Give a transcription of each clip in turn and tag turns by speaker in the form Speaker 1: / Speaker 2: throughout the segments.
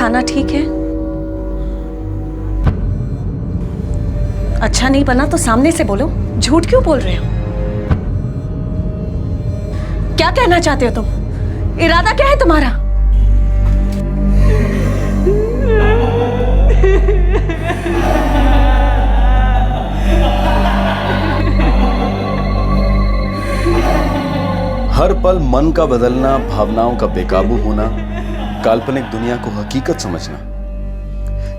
Speaker 1: खाना ठीक है? अच्छा नहीं बना तो सामने से बोलो, झूठ क्यों बोल रहे हो? क्या कहना चाहते हो तुम? इरादा क्या है तुम्हारा?
Speaker 2: हर पल मन का बदलना, भावनाओं का बेकाबू होना, काल्पनिक दुनिया को हकीकत समझना,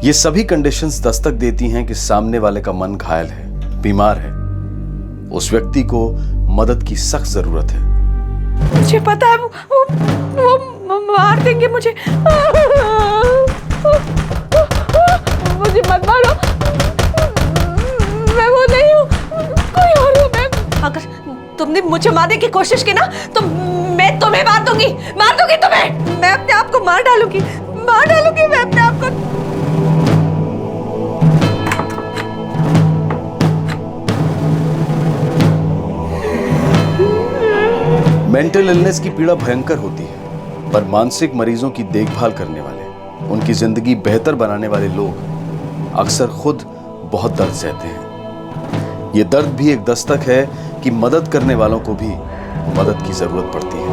Speaker 2: ये सभी कंडीशंस दस्तक देती हैं कि सामने वाले का मन घायल है, बीमार है, उस व्यक्ति को मदद की सख्त जरूरत है।
Speaker 1: मुझे पता है वो मार देंगे मुझे। मुझे मत मारो, मैं वो नहीं हूँ, कोई और हूँ मैं। अगर तुमने मुझे मारने की कोशिश की ना तो मैं तुम्हें मार दूंगी तुम्हें। मैं अपने आप को मार डालूंगी मैं अपने आप को।
Speaker 2: मेंटल इलनेस की पीड़ा भयंकर होती है, पर मानसिक मरीजों की देखभाल करने वाले, उनकी जिंदगी बेहतर बनाने वाले लोग अक्सर खुद बहुत दर्द सहते हैं। ये दर्द भी एक दस्तक है कि मदद करने वालों को भी मदद की जरूरत पड़ती है।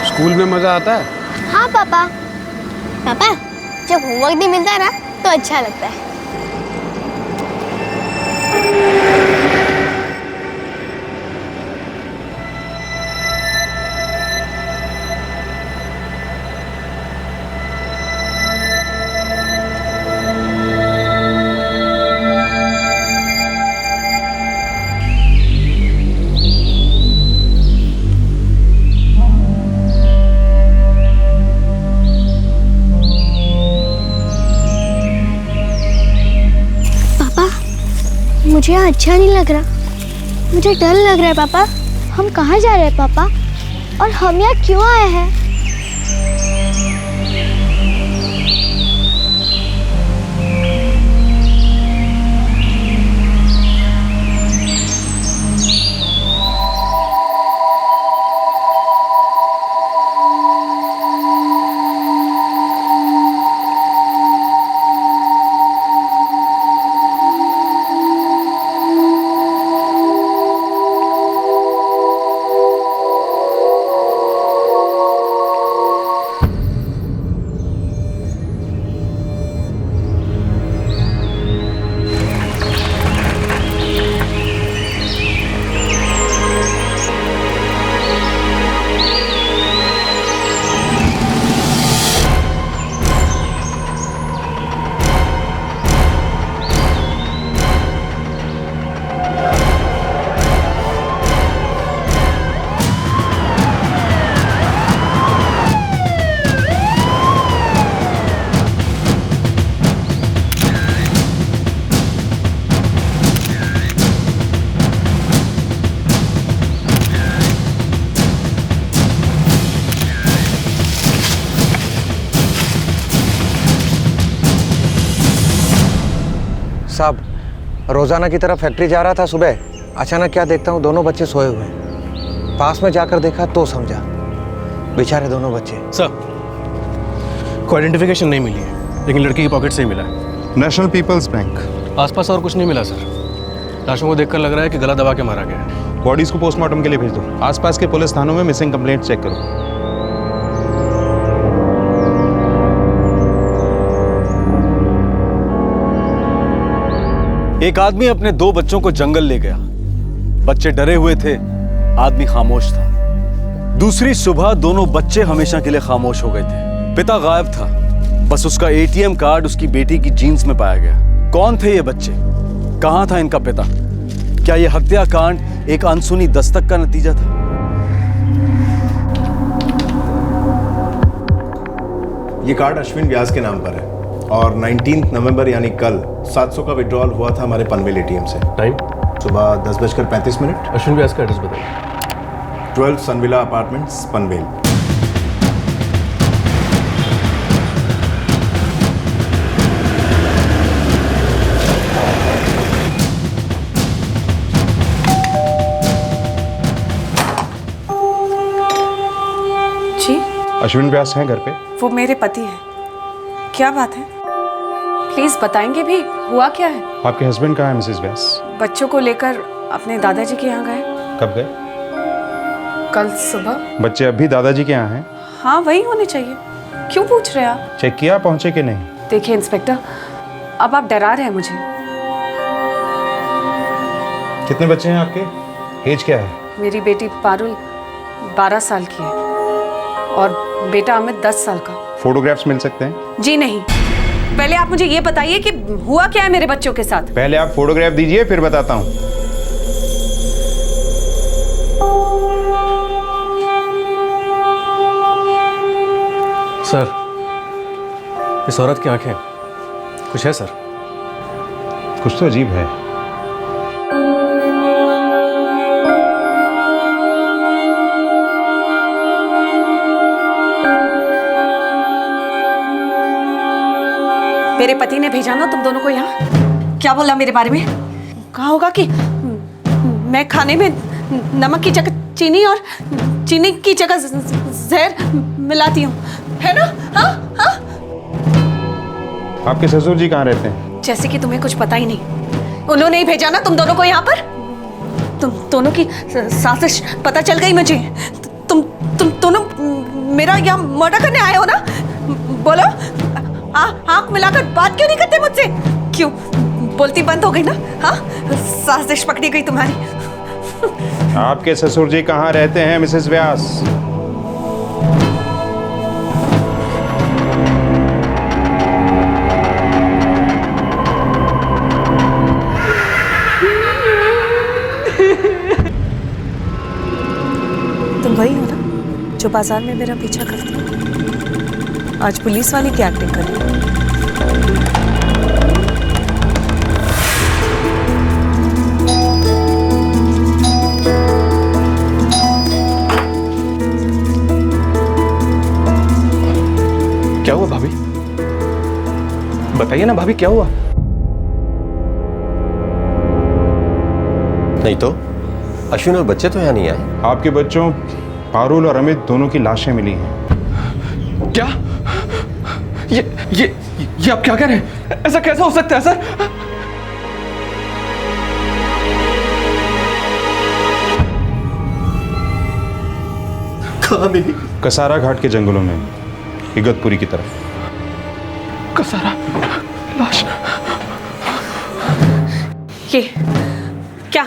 Speaker 3: स्कूल में मजा आता है?
Speaker 4: हाँ पापा, जब होमवर्क नहीं मिलता है ना तो अच्छा लगता है। मुझे यहाँ अच्छा नहीं लग रहा, मुझे डर लग रहा है पापा। हम कहाँ जा रहे हैं पापा, और हम यहाँ क्यों आए हैं?
Speaker 3: साहब, रोजाना की तरफ फैक्ट्री जा रहा था सुबह, अचानक क्या देखता हूँ दोनों बच्चे सोए हुए हैं। पास में जाकर देखा तो समझा, बेचारे दोनों बच्चे।
Speaker 5: सर, कोई आइडेंटिफिकेशन नहीं मिली है, लेकिन लड़की की पॉकेट से ही मिला है।
Speaker 6: National People's Bank.
Speaker 5: आसपास और कुछ नहीं मिला सर। लाशों को देखकर लग रहा है कि गला दबा के मारा गया है।
Speaker 6: बॉडीज को पोस्टमार्टम के लिए भेज दो। आसपास के पुलिस थानों में मिसिंग कंप्लेंट चेक करो।
Speaker 2: एक आदमी अपने 2 बच्चों को जंगल ले गया। बच्चे डरे हुए थे, आदमी खामोश था। दूसरी सुबह दोनों बच्चे हमेशा के लिए खामोश हो गए थे। पिता गायब था, बस उसका एटीएम कार्ड उसकी बेटी की जीन्स में पाया गया। कौन थे ये बच्चे? कहां था इनका पिता? क्या यह हत्याकांड एक अनसुनी दस्तक का नतीजा था?
Speaker 7: ये कार्ड अश्विन व्यास के नाम पर है और 19 नवंबर यानी कल 700 का विड्रॉल हुआ था हमारे पनवेल एटीएम से।
Speaker 5: टाइम
Speaker 7: सुबह 10:35।
Speaker 5: अश्विन व्यास का एड्रेस बताइए।
Speaker 7: 12 सनविला अपार्टमेंट्स, पनवेल।
Speaker 6: अश्विन व्यास हैं घर पे?
Speaker 1: वो मेरे पति हैं। क्या बात है? प्लीज बताएंगे भी, हुआ क्या है?
Speaker 6: आपके हस्बैंड कहाँ है मिसेस व्यास?
Speaker 1: बच्चों को लेकर अपने दादाजी के यहाँ गए।
Speaker 6: कब गए?
Speaker 1: कल सुबह।
Speaker 6: बच्चे अब भी दादाजी के यहाँ हैं?
Speaker 1: हाँ वही होने चाहिए। क्यों पूछ रहे हैं आप?
Speaker 6: चेक किया पहुंचे कि नहीं?
Speaker 1: देखिए इंस्पेक्टर, अब आप डरा रहे हैं मुझे।
Speaker 6: कितने बच्चे हैं आपके? एज क्या है?
Speaker 1: मेरी बेटी पारुल 12 साल की है और बेटा अमित 10 साल का।
Speaker 6: फोटोग्राफ्स मिल सकते हैं?
Speaker 1: जी नहीं, पहले आप मुझे ये बताइए कि हुआ क्या है मेरे बच्चों के साथ।
Speaker 6: पहले आप फोटोग्राफ दीजिए फिर बताता हूँ।
Speaker 5: सर, इस औरत की आंखें, कुछ है सर?
Speaker 6: कुछ तो अजीब है।
Speaker 1: मेरे पति ने भेजा ना तुम दोनों को यहाँ। क्या बोला मेरे बारे में? कहा होगा कि मैं खाने में नमक की जगह चीनी और चीनी की जगह जहर मिलाती हूँ, है ना? हाँ हाँ।
Speaker 6: आपके ससुर जी कहाँ रहते हैं?
Speaker 1: जैसे कि तुम्हें कुछ पता ही नहीं। उन्होंने ही भेजा ना तुम दोनों को यहाँ पर। तुम दोनों की साजिश पता चल गई मुझे। तुम दोनों मेरा यहाँ मर्डर करने आए हो ना? बोलो, आँख मिलाकर बात क्यों नहीं करते मुझसे? क्यों बोलती बंद हो गई ना? हाँ, साजिश पकड़ी गई तुम्हारी।
Speaker 6: आपके ससुर जी कहाँ रहते हैं मिसेस व्यास?
Speaker 1: तुम वही हो ना जो बाजार में मेरा पीछा करती हो? आज पुलिस वाली की एक्टिंग कर रही हो।
Speaker 5: क्या हुआ भाभी? बताइए ना भाभी, क्या हुआ?
Speaker 8: नहीं तो अश्विन और बच्चे तो यहाँ नहीं आए।
Speaker 6: आपके बच्चों पारुल और अमित दोनों की लाशें मिली हैं।
Speaker 5: क्या? ये आप क्या कह रहे हैं? ऐसा कैसे हो सकता है सर?
Speaker 8: कहाँ मिली?
Speaker 6: कसारा घाट के जंगलों में, इगतपुरी की तरफ।
Speaker 5: कसारा लाश?
Speaker 1: ये क्या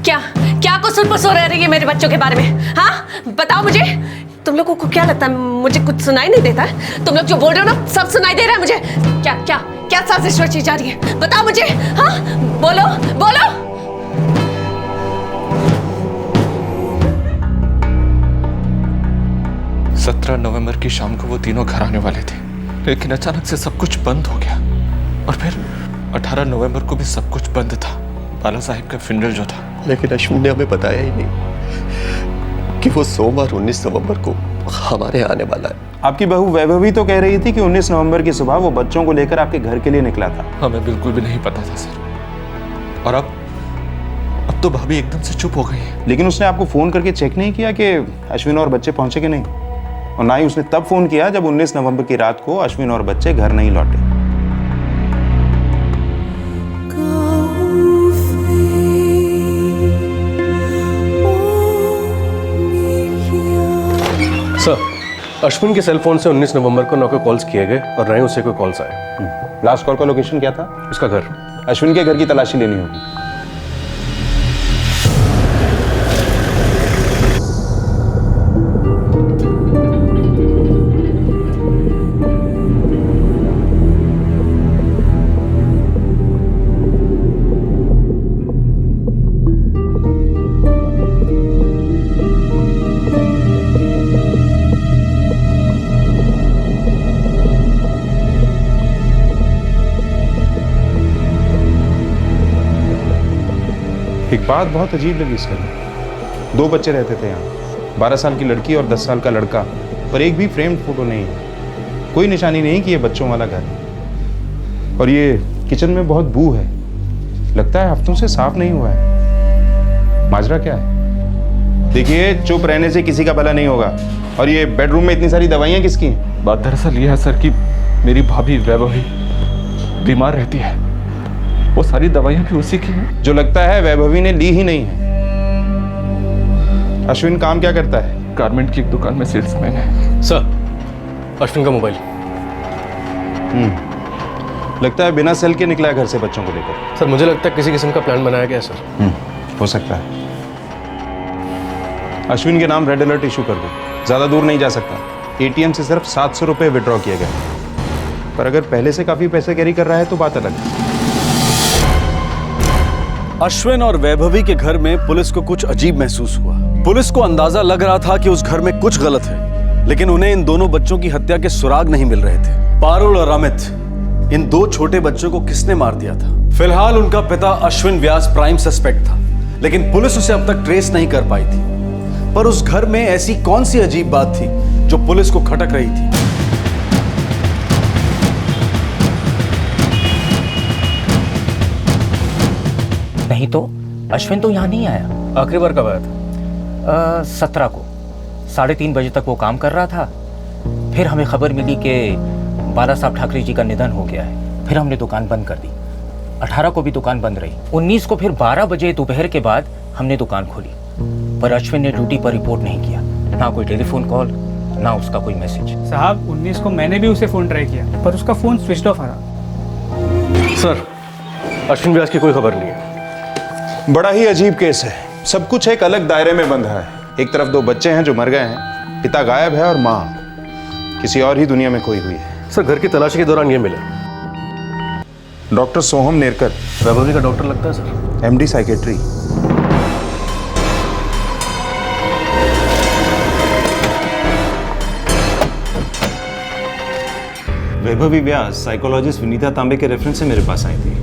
Speaker 1: क्या क्या कुसुर पुसुर रह रही है मेरे बच्चों के बारे में? हाँ बताओ मुझे। तुम लोगों को क्या लगता है मुझे कुछ सुनाई नहीं देता है? तुम लोग जो बोल रहे हो ना सब सुनाई दे रहा है मुझे। क्या क्या क्या साजिश रची जा रही है? बताओ मुझे। हाँ बोलो बोलो।
Speaker 9: 17 नवंबर की शाम को वो तीनों घर आने वाले थे, लेकिन अचानक से सब कुछ बंद हो गया। और फिर 18 नवंबर को भी सब कुछ बंद था, बाला साहिब का फिनरल जो था।
Speaker 8: लेकिन अश्विन ने हमें बताया ही नहीं कि वो सोमवार 19 नवंबर को हमारे आने वाला है।
Speaker 6: आपकी बहू वैभवी तो कह रही थी कि 19 नवंबर की सुबह वो बच्चों को लेकर आपके घर के लिए निकला था।
Speaker 9: हमें बिल्कुल भी नहीं पता था सर। और अब तो भाभी एकदम से चुप हो गई है।
Speaker 6: लेकिन उसने आपको फोन करके चेक नहीं किया कि अश्विन और बच्चे पहुंचे कि नहीं? और ना ही उसने तब फोन किया जब 19 नवंबर की रात को अश्विन और बच्चे घर नहीं लौटे।
Speaker 5: सर, अश्विन के सेल फोन से 19 नवंबर को न कोई कॉल्स किए गए और न ही उसे कोई कॉल्स आए।
Speaker 6: लास्ट कॉल का लोकेशन क्या था?
Speaker 5: उसका घर।
Speaker 6: अश्विन के घर की तलाशी लेनी होगी। एक बात बहुत अजीब लगी इसके अंदर। 2 बच्चे रहते थे यहाँ, 12 साल की लड़की और 10 साल का लड़का, पर एक भी फ्रेम्ड फोटो नहीं है। कोई निशानी नहीं कि ये बच्चों वाला घर है। और ये किचन में बहुत बू है, लगता है हफ्तों से साफ नहीं हुआ है। माजरा क्या है? देखिए, चुप रहने से किसी का भला नहीं होगा। और ये बेडरूम में इतनी सारी दवाइयाँ किसकी हैं?
Speaker 9: बात दरअसल ये है सर कि मेरी भाभी वैभवी बीमार रहती है, वो सारी दवाइयाँ भी उसी की हैं।
Speaker 6: जो लगता है वैभवी ने ली ही नहीं है। अश्विन काम क्या करता है?
Speaker 9: गारमेंट की एक दुकान में सेल्समैन है।
Speaker 5: सर, अश्विन का मोबाइल।
Speaker 6: लगता है बिना सेल के निकला है घर से बच्चों को लेकर।
Speaker 5: सर मुझे लगता है किसी किस्म का प्लान बनाया गया है सर।
Speaker 6: हो सकता है। अश्विन के नाम रेड अलर्ट इशू कर दो, ज्यादा दूर नहीं जा सकता। एटीएम से सिर्फ 700 रुपए विड्रॉ किए गए, पर अगर पहले से काफी पैसे कैरी कर रहा है तो बात अलग है।
Speaker 2: अश्विन और वैभवी के घर में पुलिस को कुछ अजीब महसूस हुआ। पुलिस को अंदाजा लग रहा था कि उस घर में कुछ गलत है, लेकिन उन्हें इन दोनों बच्चों की हत्या के सुराग नहीं मिल रहे थे। पारुल और अमित, इन दो छोटे बच्चों को किसने मार दिया था? फिलहाल उनका पिता अश्विन व्यास प्राइम सस्पेक्ट था, लेकिन पुलिस उसे अब तक ट्रेस नहीं कर पाई थी। पर उस घर में ऐसी कौन सी अजीब बात थी जो पुलिस को खटक रही थी?
Speaker 10: नहीं तो अश्विन तो यहाँ नहीं आया।
Speaker 5: आखिरी बार कब आया था?
Speaker 10: 17 को 3:30 बजे तक वो काम कर रहा था। फिर हमें खबर मिली कि बाला साहब ठाकरे जी का निधन हो गया है। फिर हमने दुकान बंद कर दी। 18 को भी दुकान बंद रही। 19 को फिर 12 बजे दोपहर के बाद हमने दुकान खोली, पर अश्विन ने ड्यूटी पर रिपोर्ट नहीं किया। ना कोई टेलीफोन कॉल, ना उसका कोई मैसेज।
Speaker 11: साहब 19 को मैंने भी उसे फ़ोन ट्राई किया, पर उसका फ़ोन स्विच ऑफ आ रहा।
Speaker 5: सर, अश्विन व्यास की कोई खबर नहीं है।
Speaker 6: बड़ा ही अजीब केस है। सब कुछ एक अलग दायरे में बंधा है। एक तरफ 2 बच्चे हैं जो मर गए हैं, पिता गायब है और माँ किसी और ही दुनिया में खोई हुई है।
Speaker 5: सर, घर की तलाशी के दौरान ये मिला।
Speaker 6: डॉक्टर सोहम नेरकर,
Speaker 5: वैभवी का डॉक्टर लगता है sir.
Speaker 6: MD psychiatry.
Speaker 7: Vaibhavi Vyas psychologist Vinita Tambe के रेफरेंस से मेरे पास आई थी।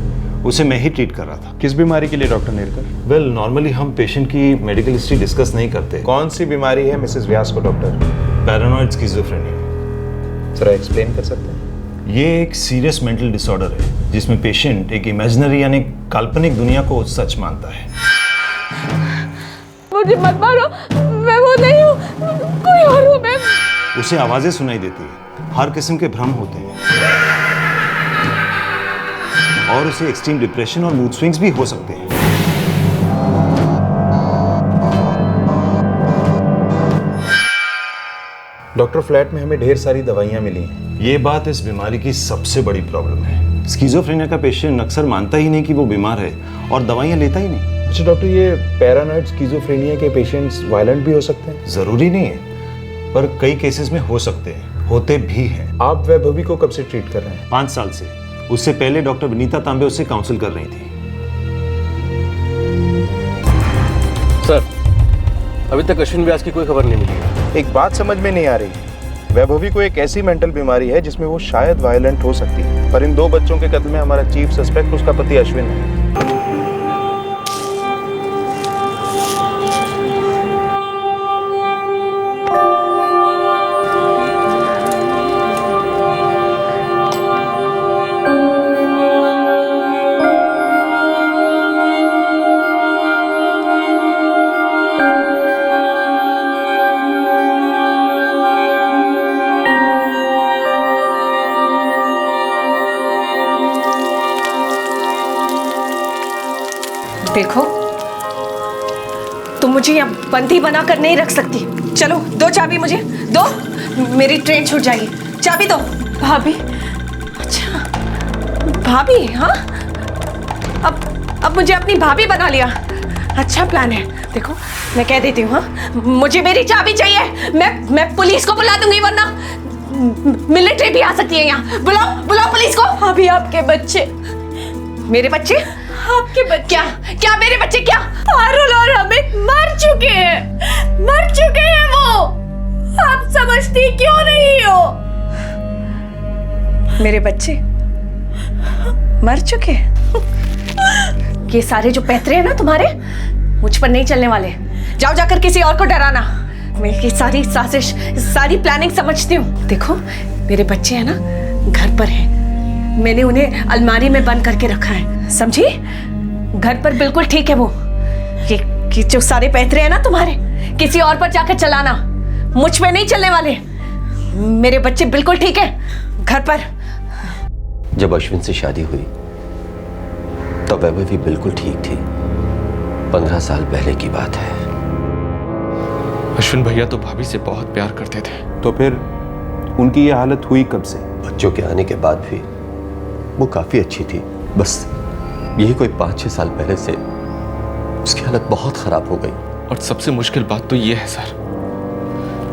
Speaker 7: उसे मैं ही ट्रीट कर रहा था।
Speaker 6: किस बीमारी के लिए डॉक्टर नेरकर?
Speaker 7: वेल, नॉर्मली हम पेशेंट की मेडिकल हिस्ट्री डिस्कस नहीं करते।
Speaker 6: कौन सी बीमारी है मिसेस व्यास को डॉक्टर?
Speaker 7: Paranoid schizophrenia.
Speaker 6: जरा एक्सप्लेन कर सकते हैं?
Speaker 7: ये एक सीरियस मेंटल डिसऑर्डर है जिसमें पेशेंट एक इमेजिनरी यानी काल्पनिक दुनिया को सच मानता है।
Speaker 1: मुझे मत मारो, मैं वो नहीं हूँ, कोई और हूँ मैं।
Speaker 7: उसे आवाजें सुनाई देती है, हर किस्म के भ्रम होते हैं, और उसे एक्सट्रीम डिप्रेशन और मूड स्विंग्स भी हो सकते हैं।
Speaker 6: डॉक्टर, फ्लैट में हमें ढेर सारी दवाइयाँ मिली हैं।
Speaker 7: ये बात इस बीमारी की सबसे बड़ी प्रॉब्लम है। स्किज़ोफ्रेनिया का पेशेंट अक्सर मानता ही नहीं कि वो बीमार है और दवाइयाँ लेता ही नहीं।
Speaker 6: अच्छा डॉक्टर, ये पैरानॉइड स्किज़ोफ्रेनिया के पेशेंट्स वायलेंट भी हो सकते हैं?
Speaker 7: जरूरी नहीं है, पर कई केसेस में हो सकते हैं, होते भी हैं।
Speaker 6: आप वैभवी को कब से ट्रीट कर रहे हैं?
Speaker 7: 5 साल से। उससे पहले डॉक्टर विनीता तांबे उससे काउंसिल कर रही थी।
Speaker 5: सर, अभी तक अश्विन व्यास की कोई खबर नहीं मिली।
Speaker 6: एक बात समझ में नहीं आ रही है। वैभवी को एक ऐसी मेंटल बीमारी है जिसमें वो शायद वायलेंट हो सकती है, पर इन 2 बच्चों के कत्ल में हमारा चीफ सस्पेक्ट उसका पति अश्विन है।
Speaker 1: देखो, तुम मुझे यहाँ बंदी बना कर नहीं रख सकती। चलो, दो चाबी मुझे दो, मेरी ट्रेन छूट जाएगी। चाबी दो। भाभी? अच्छा, भाभी? हाँ, अब मुझे अपनी भाभी बना लिया। अच्छा प्लान है। देखो, मैं कह देती हूँ, हाँ, मुझे मेरी चाबी चाहिए। मैं पुलिस को बुला दूंगी, वरना मिलिट्री भी आ सकती है यहाँ। बुलाओ पुलिस को।
Speaker 4: भाभी, आपके बच्चे।
Speaker 1: मेरे बच्चे?
Speaker 4: आपके बच्चे?
Speaker 1: क्या मेरे बच्चे? क्या
Speaker 4: पारुल और अमित मर चुके हैं वो। आप समझती क्यों नहीं हो?
Speaker 1: मेरे बच्चे मर चुके? ये सारे जो पैतरे हैं ना तुम्हारे, मुझ पर नहीं चलने वाले। जाओ जाकर किसी और को डराना। मैं ये सारी साजिश, सारी प्लानिंग समझती हूँ। देखो, मेरे बच्चे हैं ना, घर पर हैं। मैंने उन्हें अलमारी में बंद करके रखा है, समझी? घर पर बिल्कुल ठीक है वो। ये जो सारे पैतरे हैं ना तुम्हारे, किसी और पर जाकर चलाना, मुझ पे नहीं चलने वाले। मेरे बच्चे बिल्कुल ठीक है घर पर।
Speaker 8: जब अश्विन से शादी हुई तो वैभवी बिल्कुल ठीक थी। 15 साल पहले की बात है।
Speaker 9: अश्विन भैया तो भाभी से बहुत प्यार करते थे।
Speaker 6: तो फिर उनकी ये हालत हुई कब से?
Speaker 8: बच्चों के आने के बाद भी वो काफी अच्छी थी। बस यही कोई 5-6 साल पहले से उसकी हालत बहुत खराब हो गई।
Speaker 9: और सबसे मुश्किल बात तो ये है सर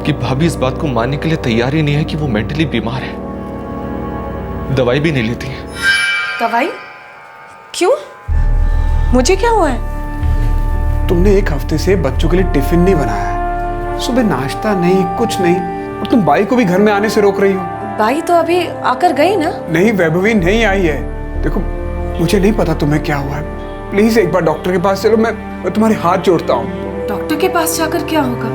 Speaker 9: कि भाभी इस बात को मानने के लिए तैयार ही नहीं है कि वो मेंटली बीमार है। दवाई भी नहीं लेती है।
Speaker 1: दवाई? क्यों? मुझे क्या हुआ है?
Speaker 11: तुमने एक हफ्ते से बच्चों के लिए टिफिन नहीं बनाया है, सुबह नाश्ता नहीं, कुछ नहीं, और तुम बाई को भी घर में आने से रोक रही हो।
Speaker 1: बाई तो अभी आकर गई ना।
Speaker 11: नहीं, वैभवी नहीं आई है। देखो, मुझे नहीं पता तुम्हें क्या हुआ है। प्लीज एक बार डॉक्टर के पास चलो, मैं तुम्हारे हाथ जोड़ता हूँ।
Speaker 1: डॉक्टर के पास जाकर क्या होगा?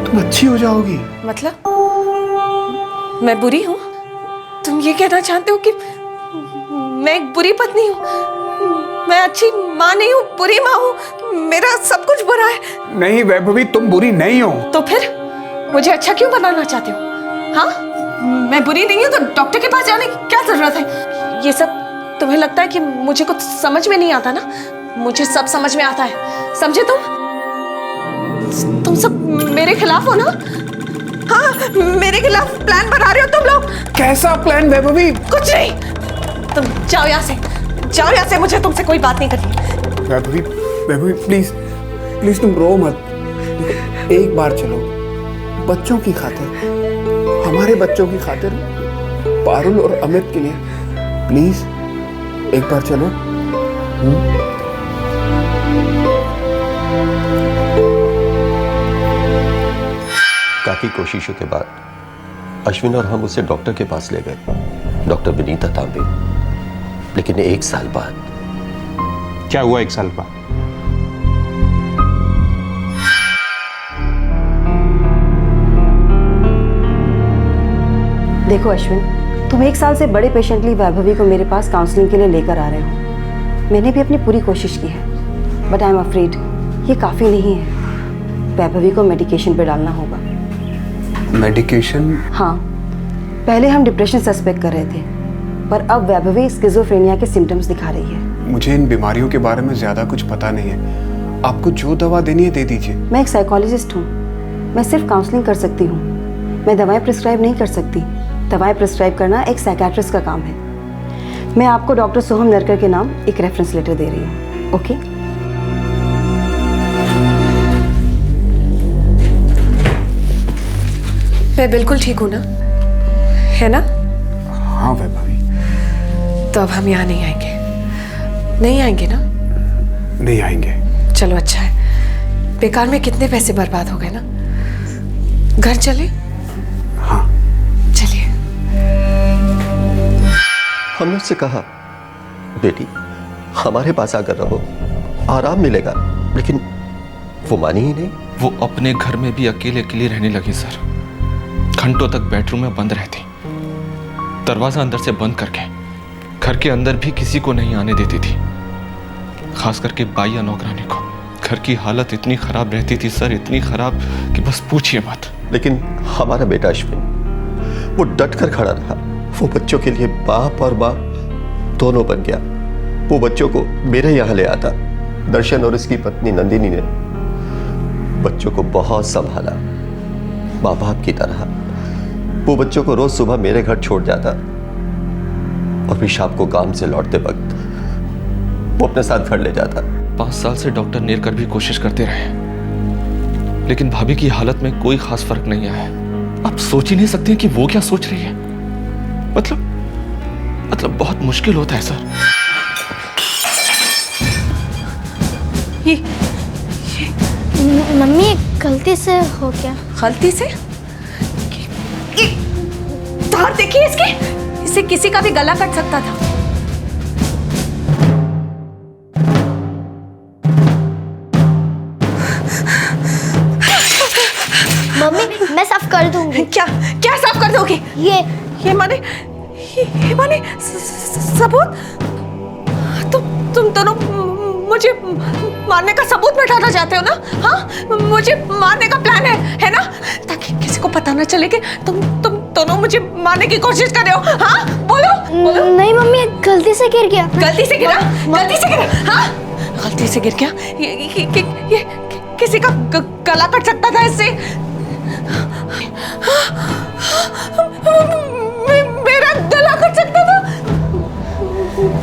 Speaker 11: तुम अच्छी हो जाओगी।
Speaker 1: मतलब मैं बुरी हूँ? तुम ये कहना चाहते हो कि मैं एक बुरी पत्नी हूँ? मैं अच्छी माँ नहीं हूँ, बुरी माँ हूँ, मेरा सब कुछ बुरा है।
Speaker 11: नहीं वैभवी, तुम बुरी नहीं हो।
Speaker 1: तो फिर मुझे अच्छा क्यों बनाना चाहते हो? हाँ, मैं बुरी नहीं हूँ तो डॉक्टर के पास जाने की क्या जरूरत है? ये सब तुम्हें लगता है कि मुझे कुछ समझ में नहीं आता ना? मुझे सब समझ में आता है, समझे तुम सब मेरे खिलाफ हो ना? हाँ, मेरे खिलाफ प्लान बना रहे हो तुम लोग।
Speaker 11: कैसा प्लान वैभवी?
Speaker 1: कुछ नहीं, तुम जाओ यहाँ से, जाओ यहाँ से, मुझे तुमसे कोई बात नहीं करनी।
Speaker 11: वैभवी, वैभवी प्लीज, प्लीज तुम रो मत। एक बार चलो, बच्चों की खातिर, हमारे बच्चों की खातिर, पारुल और अमित के लिए, प्लीज एक बार चलो।
Speaker 8: काफी कोशिशों के बाद अश्विन और हम उसे डॉक्टर के पास ले गए, डॉक्टर विनीता तांबे। लेकिन 1 साल बाद।
Speaker 6: क्या हुआ 1 साल बाद?
Speaker 12: देखो अश्विन, तुम 1 साल से बड़े पेशेंटली वैभवी को मेरे पास काउंसलिंग के लिए लेकर आ रहे हो। मैंने भी अपनी पूरी कोशिश की है, बट आई एम अफ्रेड ये काफ़ी नहीं है। वैभवी को मेडिकेशन पे डालना होगा।
Speaker 11: मेडिकेशन?
Speaker 12: हाँ, पहले हम डिप्रेशन सस्पेक्ट कर रहे थे, पर अब वैभवी स्किज़ोफ्रेनिया के सिम्टम्स दिखा रही है।
Speaker 11: मुझे इन बीमारियों के बारे में ज़्यादा कुछ पता नहीं है। आपको जो दवा देनी है दे दीजिए।
Speaker 12: मैं एक साइकोलॉजिस्ट हूँ, मैं सिर्फ काउंसलिंग कर सकती हूँ, मैं दवाएं प्रिस्क्राइब नहीं कर सकती। दवाएं प्रिस्क्राइब करना एक साइकियाट्रिस्ट का काम है। मैं आपको डॉक्टर सोहम नरकर के नाम एक रेफरेंस लेटर दे रही हूँ, ओके?
Speaker 1: मैं बिल्कुल ठीक हूँ ना, है ना?
Speaker 11: हाँ वैभवी।
Speaker 1: तो अब हम यहाँ नहीं आएंगे, नहीं आएंगे ना?
Speaker 11: नहीं आएंगे।
Speaker 1: चलो अच्छा है, बेकार में कितने पैसे बर्बाद हो गए ना। घर चले?
Speaker 11: हाँ
Speaker 1: चलिए।
Speaker 8: हमने उससे कहा, बेटी हमारे पास आकर रहो, आराम मिलेगा, लेकिन वो मानी ही नहीं।
Speaker 9: वो अपने घर में भी अकेले अकेले रहने लगी सर। घंटों तक बेडरूम में बंद रहती, दरवाजा अंदर से बंद करके, घर के अंदर भी किसी को नहीं आने देती थी, खास करके बाई या नौकरानी को। घर की हालत इतनी खराब रहती थी सर, इतनी खराब कि बस पूछिए मत।
Speaker 8: लेकिन हमारा बेटा अश्विन, वो डट कर खड़ा रहा। वो बच्चों के लिए बाप और माँ दोनों बन गया। वो बच्चों को मेरे यहाँ ले आता। दर्शन और उसकी पत्नी नंदिनी ने बच्चों को बहुत संभाला, माँ बाप की तरह। वो बच्चों को रोज सुबह मेरे घर छोड़ जाता और फिर शाम को काम से लौटते वक्त वो अपने साथ घर ले जाता।
Speaker 9: 5 साल से डॉक्टर नेर कर भी कोशिश करते रहे, लेकिन भाभी की हालत में कोई खास फर्क नहीं आया। आप सोच ही नहीं सकते कि वो क्या सोच रही है। मतलब बहुत मुश्किल होता है सर।
Speaker 4: मम्मी गलती से हो गया।
Speaker 1: गलती से? धार देखिए इसके, इसे किसी का भी गला कट सकता था।
Speaker 4: मम्मी मैं साफ कर दूंगी।
Speaker 1: क्या क्या साफ कर दोगी? ये माने सबूत? तुम दोनों मुझे मारने का सबूत बैठाना चाहते हो ना? हाँ, मुझे मारने का प्लान है ना? ताकि किसी को पता ना चले कि तुम दोनों मुझे मारने की कोशिश कर रहे हो। हाँ, बोलो, बोलो।
Speaker 4: नहीं मम्मी, गलती से गिर गया।
Speaker 1: गलती से गिरा? गलती से गिरा? हाँ, गलती से गिर गया? ये किसी का गला कट सकता था इससे। मेरा गला कट सकता था।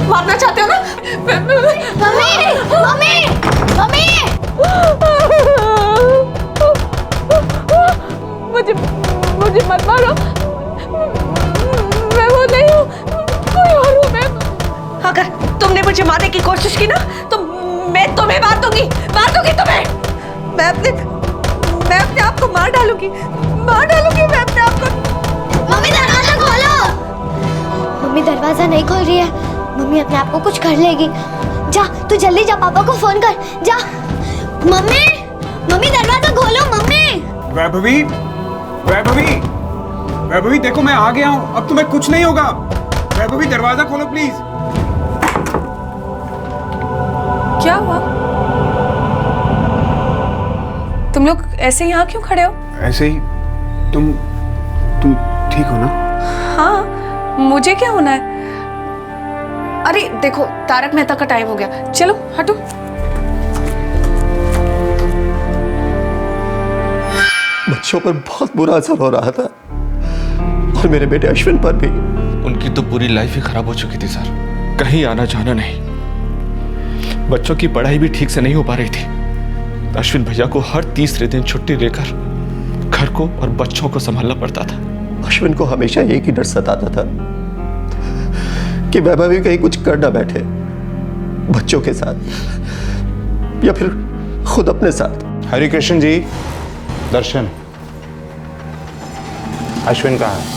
Speaker 1: मारना चाहते हो ना?
Speaker 4: Mummy, mummy, mummy!
Speaker 1: मुझे मत मारो। मैं वो नहीं हूँ, कोई और हूँ मैं। अगर तुमने मुझे मारने की कोशिश की ना, तो मैं तुम्हें मार दूंगी तुम्हें। मैं अपने आप को मार डालूंगी मैं अपने आप को।
Speaker 4: मम्मी दरवाजा खोलो। मम्मी दरवाजा नहीं खोल रही है। मम्मी अपने आप को कुछ कर लेगी। जा, तू जल्दी जा, पापा को फोन कर। जा। मम्मी दरवाजा खोलो। मम्मी।
Speaker 11: वैभवी, वैभवी, वैभवी देखो मैं आ गया हूँ, अब तुम्हें कुछ नहीं होगा। वैभवी दरवाजा खोलो प्लीज।
Speaker 1: क्या हुआ? तुम लोग ऐसे यहाँ क्यों खड़े हो?
Speaker 11: ऐसे ही। तुम ठीक हो ना?
Speaker 1: हाँ, मुझे क्या होना है? अरे देखो, तारक मेहता का टाइम हो गया, चलो हटो।
Speaker 8: बच्चों पर बहुत बुरा असर हो रहा था और मेरे बेटे अश्विन पर भी।
Speaker 9: उनकी तो पूरी लाइफ ही खराब हो चुकी थी सर, कहीं आना जाना नहीं, बच्चों की पढ़ाई भी ठीक से नहीं हो पा रही थी। अश्विन भैया को हर तीसरे दिन छुट्टी लेकर घर को और बच्चों को संभालना पड़ता था।
Speaker 8: अश्विन को हमेशा एक ही डर सताता था कि वैभवी कहीं कुछ कर ना बैठे बच्चों के साथ या फिर खुद अपने साथ।
Speaker 6: हरि कृष्ण जी, दर्शन, अश्विन कहाँ है?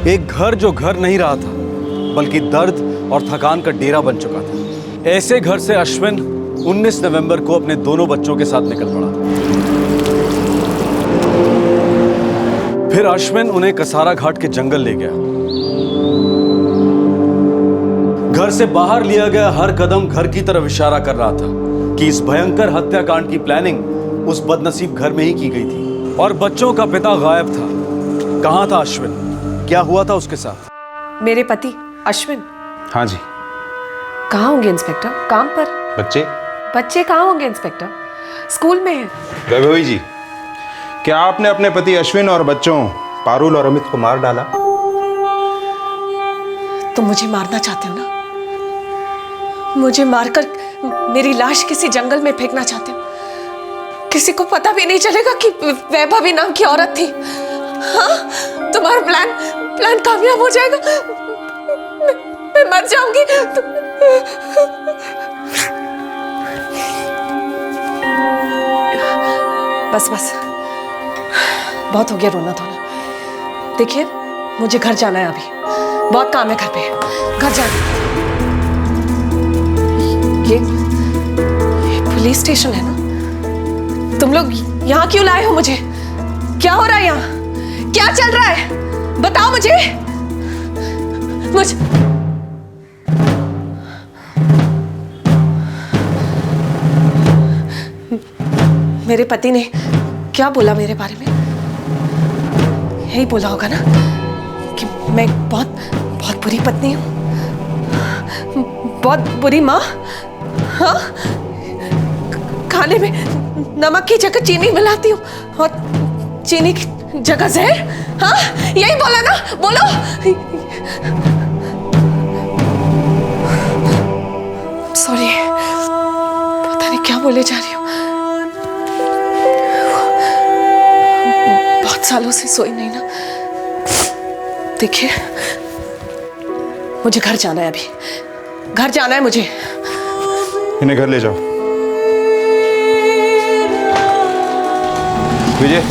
Speaker 2: एक घर जो घर नहीं रहा था, बल्कि दर्द और थकान का डेरा बन चुका था। ऐसे घर से अश्विन 19 नवंबर को अपने दोनों बच्चों के साथ निकल पड़ा। फिर अश्विन उन्हें कसारा घाट के जंगल ले गया। घर से बाहर लिया गया हर कदम घर की तरफ इशारा कर रहा था कि इस भयंकर हत्याकांड की प्लानिंग उस बदनसीब घर में ही की गई थी। और बच्चों का पिता गायब था। कहां था अश्विन? क्या हुआ था उसके साथ?
Speaker 1: मेरे पति अश्विन?
Speaker 6: हाँ जी।
Speaker 1: कहाँ होंगे इंस्पेक्टर? काम पर। बच्चे कहाँ होंगे इंस्पेक्टर? स्कूल में हैं।
Speaker 6: वैभवी जी, क्या आपने अपने पति अश्विन और बच्चों पारुल और अमित को मार डाला?
Speaker 1: तुम मुझे मारना चाहते हो ना? मुझे मारकर मेरी लाश किसी जंगल में फेंकना चाहते हो? किसी को पता भी नहीं चलेगा कि वैभवी नाम की औरत थी। हाँ? तुम्हारा प्लान कामयाब हो जाएगा। मैं मर जाऊंगी। बस बहुत हो गया रोना धोना। देखिए, मुझे घर जाना है, अभी बहुत काम है घर पे। घर जाना। ये पुलिस स्टेशन है ना? तुम लोग यहाँ क्यों लाए हो मुझे? क्या हो रहा है यहाँ? क्या चल रहा है? बताओ मुझे। मेरे पति ने क्या बोला मेरे बारे में? यही बोला होगा ना कि मैं बहुत बुरी पत्नी हूँ, बहुत बुरी माँ। हाँ? खाने में नमक की जगह चीनी मिलाती हूँ और चीनी की जगह जहर। हाँ? यही बोला ना? बोलो। सॉरी, पता नहीं क्या बोले जा रही हूँ। बहुत सालों से सोई नहीं ना। देखिए, मुझे घर जाना है, अभी घर जाना है मुझे।
Speaker 6: इन्हें घर ले जाओ। विजय,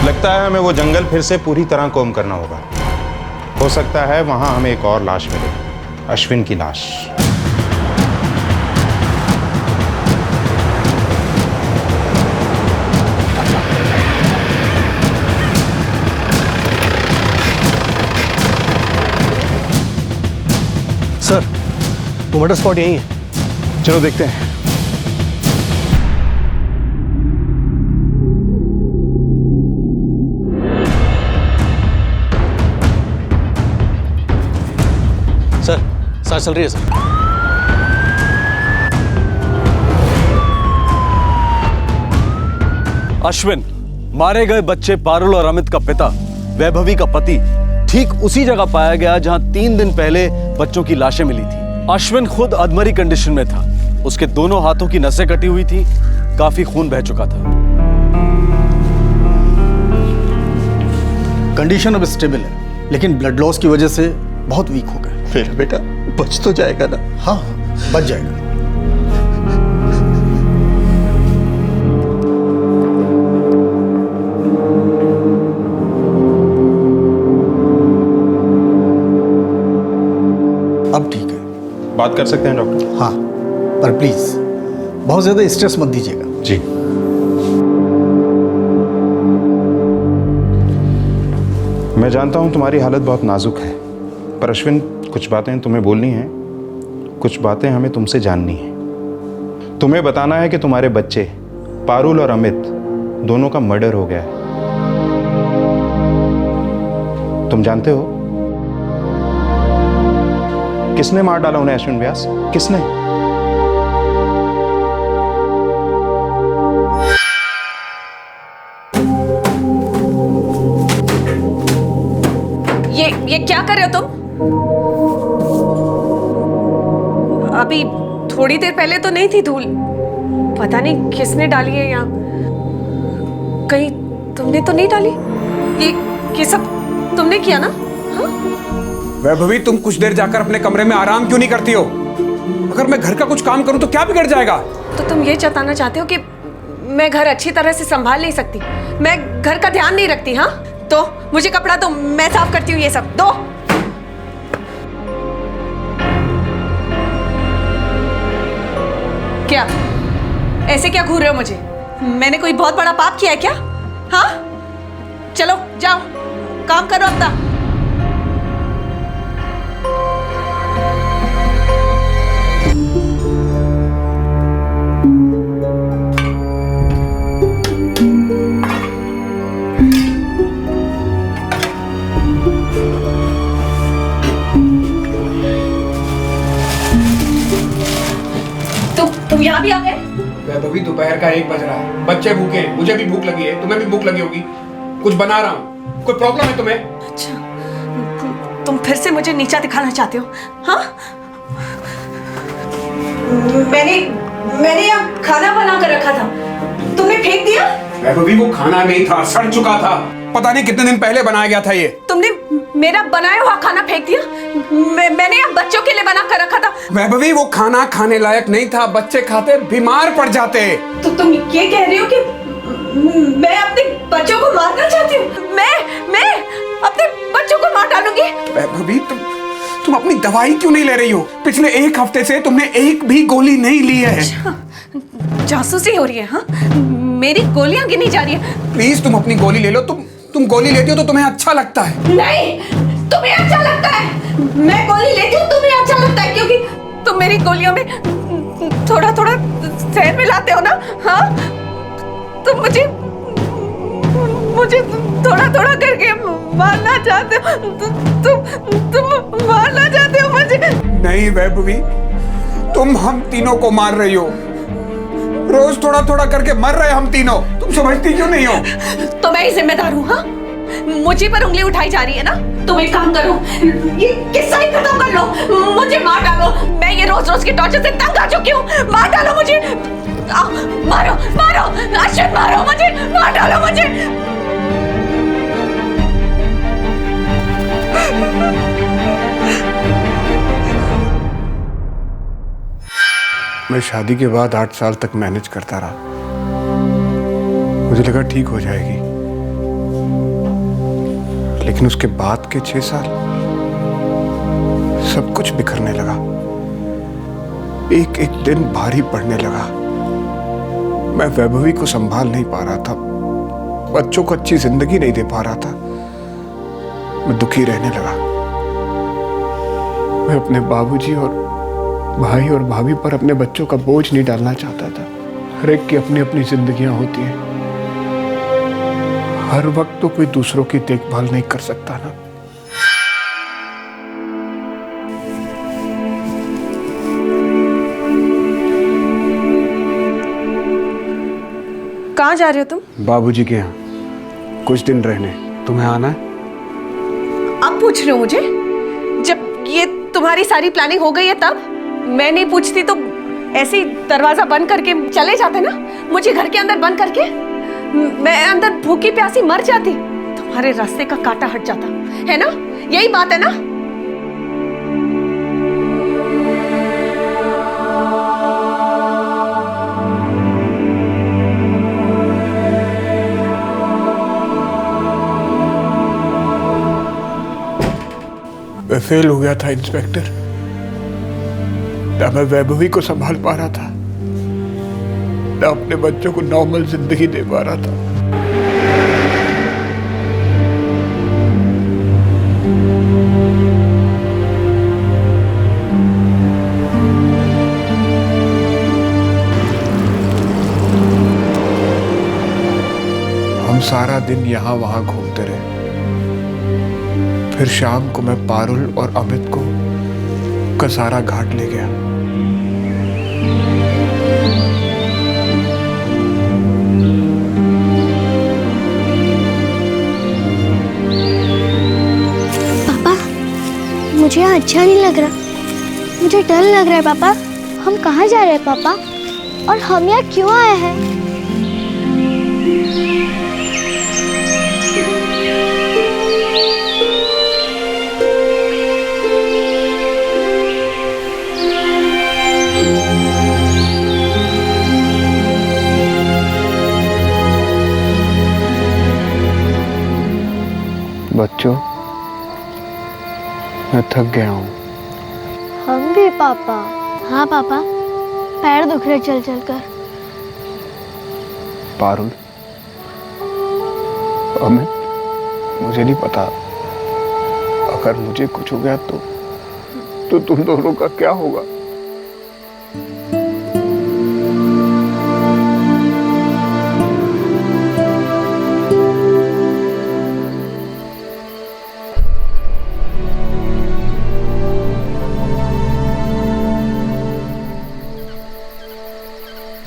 Speaker 6: लगता है हमें वो जंगल फिर से पूरी तरह कोम करना होगा। हो सकता है वहां हमें एक और लाश मिले। अश्विन की लाश।
Speaker 13: सर, वो मर्डर स्पॉट यहीं है।
Speaker 6: चलो देखते हैं।
Speaker 13: सर, सांस चल रही है सर।
Speaker 2: अश्विन, मारे गए बच्चे पारुल और अमित का पिता, वैभवी का पति, ठीक उसी जगह पाया गया जहां 3 दिन पहले बच्चों की लाशें मिली थी। अश्विन खुद अधमरी कंडीशन में था। उसके दोनों हाथों की नसें कटी हुई थी, काफी खून बह चुका था।
Speaker 13: कंडीशन अब स्टेबल है, लेकिन ब्लड लॉस की वजह से बहुत वीक हो गए।
Speaker 8: मेरा बेटा बच तो जाएगा ना?
Speaker 13: हाँ, बच जाएगा। अब ठीक है।
Speaker 6: बात कर सकते हैं डॉक्टर?
Speaker 13: हाँ, पर प्लीज बहुत ज्यादा स्ट्रेस मत दीजिएगा।
Speaker 6: जी। मैं जानता हूं तुम्हारी हालत बहुत नाजुक है, पर अश्विन कुछ बातें तुम्हें बोलनी हैं, कुछ बातें हमें तुमसे जाननी हैं। तुम्हें बताना है कि तुम्हारे बच्चे पारुल और अमित दोनों का मर्डर हो गया है। तुम जानते हो किसने मार डाला उन्हें? अश्विन व्यास, किसने?
Speaker 1: ये क्या कर रहे हो तुम? अभी थोड़ी देर पहले तो नहीं थी धूल। पता नहीं किसने डाली है यहाँ। कहीं तुमने तो नहीं डाली? ये सब तुमने किया ना? हाँ?
Speaker 11: वैभवी, तुम कुछ देर जाकर अपने कमरे में आराम क्यों नहीं करती हो? अगर मैं घर का कुछ काम करूं तो क्या बिगड़ जाएगा?
Speaker 1: तो तुम ये जताना चाहते हो कि मैं घर अच्छी तरह से संभाल नहीं सकती, मैं घर का ध्यान नहीं रखती? हाँ, तो मुझे कपड़ा दो, मैं साफ करती हूँ। ये सब दो। क्या ऐसे क्या घूर रहे हो मुझे? मैंने कोई बहुत बड़ा पाप किया है क्या? हाँ, चलो जाओ काम करो अपना। तुम यहाँ भी आ गए?
Speaker 11: वैभवी, दोपहर का 1 बज रहा है, बच्चे भूखे हैं, मुझे भी भूख लगी है, तुम्हें भी भूख लगी होगी। कुछ बना रहा हूँ। कोई प्रॉब्लम है तुम्हें?
Speaker 1: अच्छा, तुम फिर से मुझे नीचा दिखाना चाहते हो? हाँ, मैंने यहाँ खाना बना कर रखा था, तुमने फेंक दिया?
Speaker 11: वैभवी, वो खाना नहीं था, सड़ चुका था। पता नहीं कितने दिन पहले बनाया गया था ये।
Speaker 1: तुमने मेरा बनाया हुआ खाना फेंक दिया? मैंने यहाँ बच्चों के लिए बना कर रखा था।
Speaker 11: वैभवी, वो खाना खाने लायक नहीं था, बच्चे खाते बीमार पड़ जाते।
Speaker 1: तो तुम ये कह रही हो कि मैं अपने बच्चों को मारना चाहती हूँ? मैं अपने बच्चों को मार डालूंगी?
Speaker 11: वैभवी, तुम अपनी दवाई क्यों नहीं ले रही हो? पिछले 1 हफ्ते से तुमने एक भी गोली नहीं ली है।
Speaker 1: अच्छा, जासूसी हो रही है? हाँ, मेरी गोलियां गिनी जा रही है।
Speaker 11: प्लीज तुम अपनी गोली ले लो। तुम गोली लेती हो तो तुम्हें अच्छा लगता है।
Speaker 1: नहीं, तुम्हें अच्छा लगता है। मैं गोली लेती हूँ, तुम्हें अच्छा लगता है, क्योंकि तुम मेरी गोलियों में थोड़ा थोड़ा जहर मिलाते हो ना? हाँ, तुम मुझे थोड़ा थोड़ा करके मारना चाहते हो। तुम मारना चाहते हो मुझे?
Speaker 11: नहीं वैभवी, तुम हम तीनों को मार रही हो। रोज थोड़ा थोड़ा करके मर रहे हम तीनों। तुम समझती क्यों नहीं हो?
Speaker 1: तो मैं ही जिम्मेदार हूँ? हाँ, मुझे पर उंगली उठाई जा रही है ना? तुम एक काम करो, ये किस्सा ही खत्म कर लो, मुझे मार डालो। मैं ये रोज रोज के टॉर्चर से तंग आ चुकी हूँ। मार डालो मुझे। मारो मारो अश्विन, मारो मुझे, मार डालो मुझे।
Speaker 11: मैं शादी के बाद 8 साल तक मैनेज करता रहा। मुझे लगा ठीक हो जाएगी, लेकिन उसके बाद के 6 साल सब कुछ बिखरने लगा। एक एक दिन भारी पड़ने लगा। मैं वैभवी को संभाल नहीं पा रहा था, बच्चों को अच्छी जिंदगी नहीं दे पा रहा था। मैं दुखी रहने लगा। मैं अपने बाबूजी और भाई और भाभी पर अपने बच्चों का बोझ नहीं डालना चाहता था। हर एक की अपनी अपनी जिंदगियां होती हैं। हर वक्त तो कोई दूसरों की देखभाल नहीं कर सकता ना।
Speaker 1: कहाँ जा रहे हो तुम?
Speaker 11: बाबूजी के यहाँ कुछ दिन रहने। तुम्हें आना है?
Speaker 1: अब पूछ रहे हो मुझे? जब ये तुम्हारी सारी प्लानिंग हो गई है तब? मैं नहीं पूछती तो ऐसे ही दरवाजा बंद करके चले जाते ना, मुझे घर के अंदर बंद करके। मैं अंदर भूखी प्यासी मर जाती, तुम्हारे रास्ते का कांटा हट जाता, है ना? यही बात है ना?
Speaker 11: मैं फेल हो गया था इंस्पेक्टर। ना मैं वैभवी को संभाल पा रहा था, ना अपने बच्चों को नॉर्मल जिंदगी दे पा रहा था। हम सारा दिन यहाँ वहां घूमते रहे। फिर शाम को मैं पारुल और अमित को कसारा घाट ले गया।
Speaker 4: पापा, मुझे यहाँ अच्छा नहीं लग रहा, मुझे डर लग रहा है। पापा, हम कहाँ जा रहे हैं पापा? और हम यहाँ क्यों आए हैं?
Speaker 11: बच्चों, मैं थक गया हूँ।
Speaker 4: हम भी पापा। हाँ पापा, पैर दुख रहे चल चल कर।
Speaker 11: पारुल, अमित, मुझे नहीं पता अगर मुझे कुछ हो गया तो तुम दोनों का क्या होगा?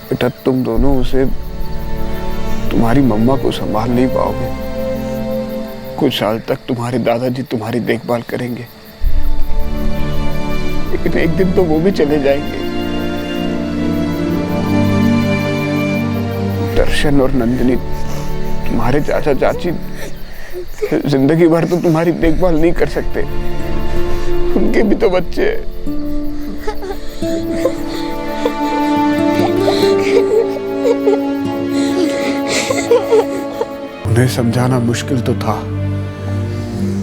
Speaker 11: बेटा, तुम दोनों उसे, तुम्हारी मम्मा को संभाल नहीं पाओगे। कुछ साल तक तुम्हारे दादाजी तुम्हारी देखभाल करेंगे, लेकिन एक दिन तो वो भी चले जाएंगे। दर्शन और नंदिनी, तुम्हारे चाचा चाची जिंदगी भर तो तुम्हारी देखभाल नहीं कर सकते। उनके भी तो बच्चे हैं। उन्हें समझाना मुश्किल तो था,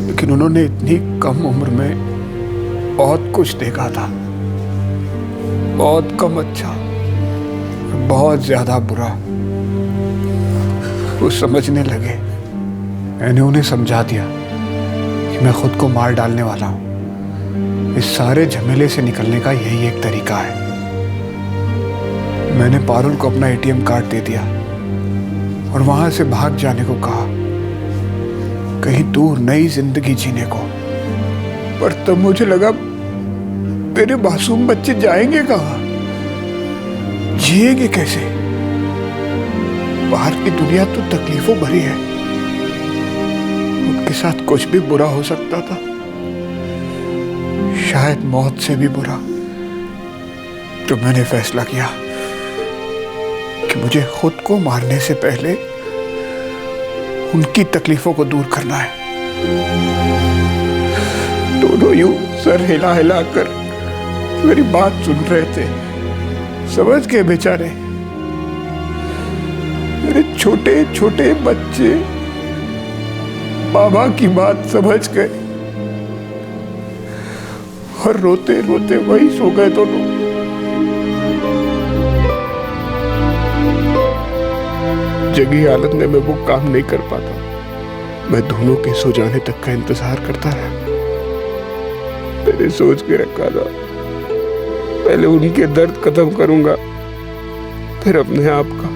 Speaker 11: लेकिन उन्होंने इतनी कम उम्र में बहुत कुछ देखा था। बहुत कम अच्छा और बहुत ज्यादा बुरा। वो समझने लगे। मैंने उन्हें समझा दिया कि मैं खुद को मार डालने वाला हूं। इस सारे झमेले से निकलने का यही एक तरीका है। मैंने पारुल को अपना एटीएम कार्ड दे दिया और वहां से भाग जाने को कहा, कहीं दूर नई जिंदगी जीने को। पर तब मुझे लगा, मेरे मासूम बच्चे जाएंगे कहां? जिएंगे कैसे? बाहर की दुनिया तो तकलीफों भरी है। उनके साथ कुछ भी बुरा हो सकता था, शायद मौत से भी बुरा। तो मैंने फैसला किया कि मुझे खुद को मारने से पहले उनकी तकलीफों को दूर करना है। दोनों यूं सर हिला हिला कर मेरी बात सुन रहे थे। समझ गए बेचारे, मेरे छोटे छोटे बच्चे बाबा की बात समझ गए और रोते रोते वही सो गए दोनों। जगी हालत में मैं वो काम नहीं कर पाता। मैं दोनों के सो जाने तक का इंतजार करता रहा। मैंने सोच के रखा था पहले उनके दर्द खत्म करूंगा, फिर अपने आप का।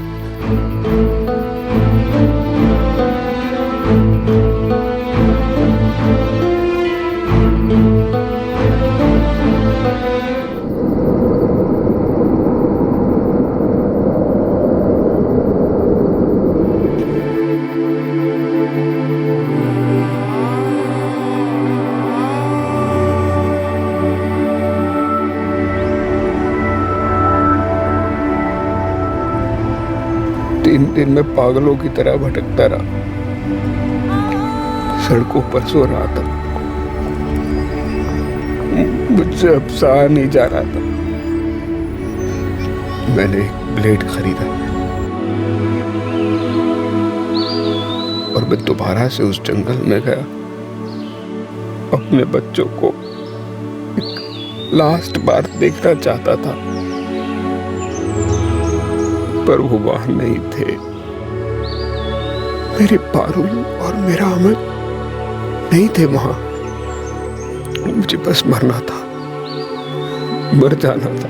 Speaker 11: तीन दिन में पागलों की तरह भटकता रहा, सड़कों पर सो रहा था। मुझसे अब सहा नहीं जा रहा था। मैंने एक ब्लेड खरीदा और मैं दोबारा से उस जंगल में गया। अपने बच्चों को एक लास्ट बार देखना चाहता था, पर वो वहां नहीं थे। मेरे पारुल और मेरा अमन नहीं थे वहां। मुझे बस मरना था, मर जाना था,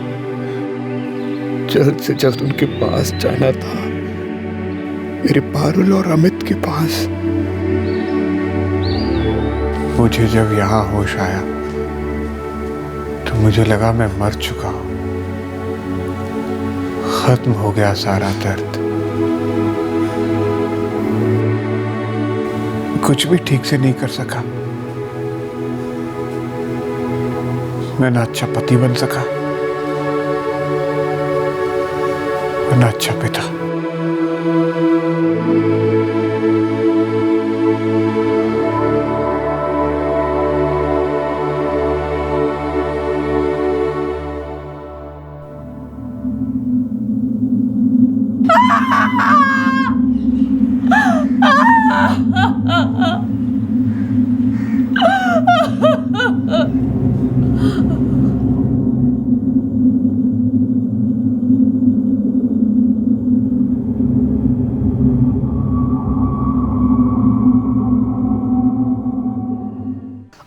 Speaker 11: जल्द से जल्द उनके पास जाना था, मेरे पारुल और अमित के पास। मुझे जब यहाँ होश आया तो मुझे लगा मैं मर चुका हूं। खत्म हो गया सारा दर्द। कुछ भी ठीक से नहीं कर सका। मैं ना अच्छा पति बन सका, ना अच्छा पिता।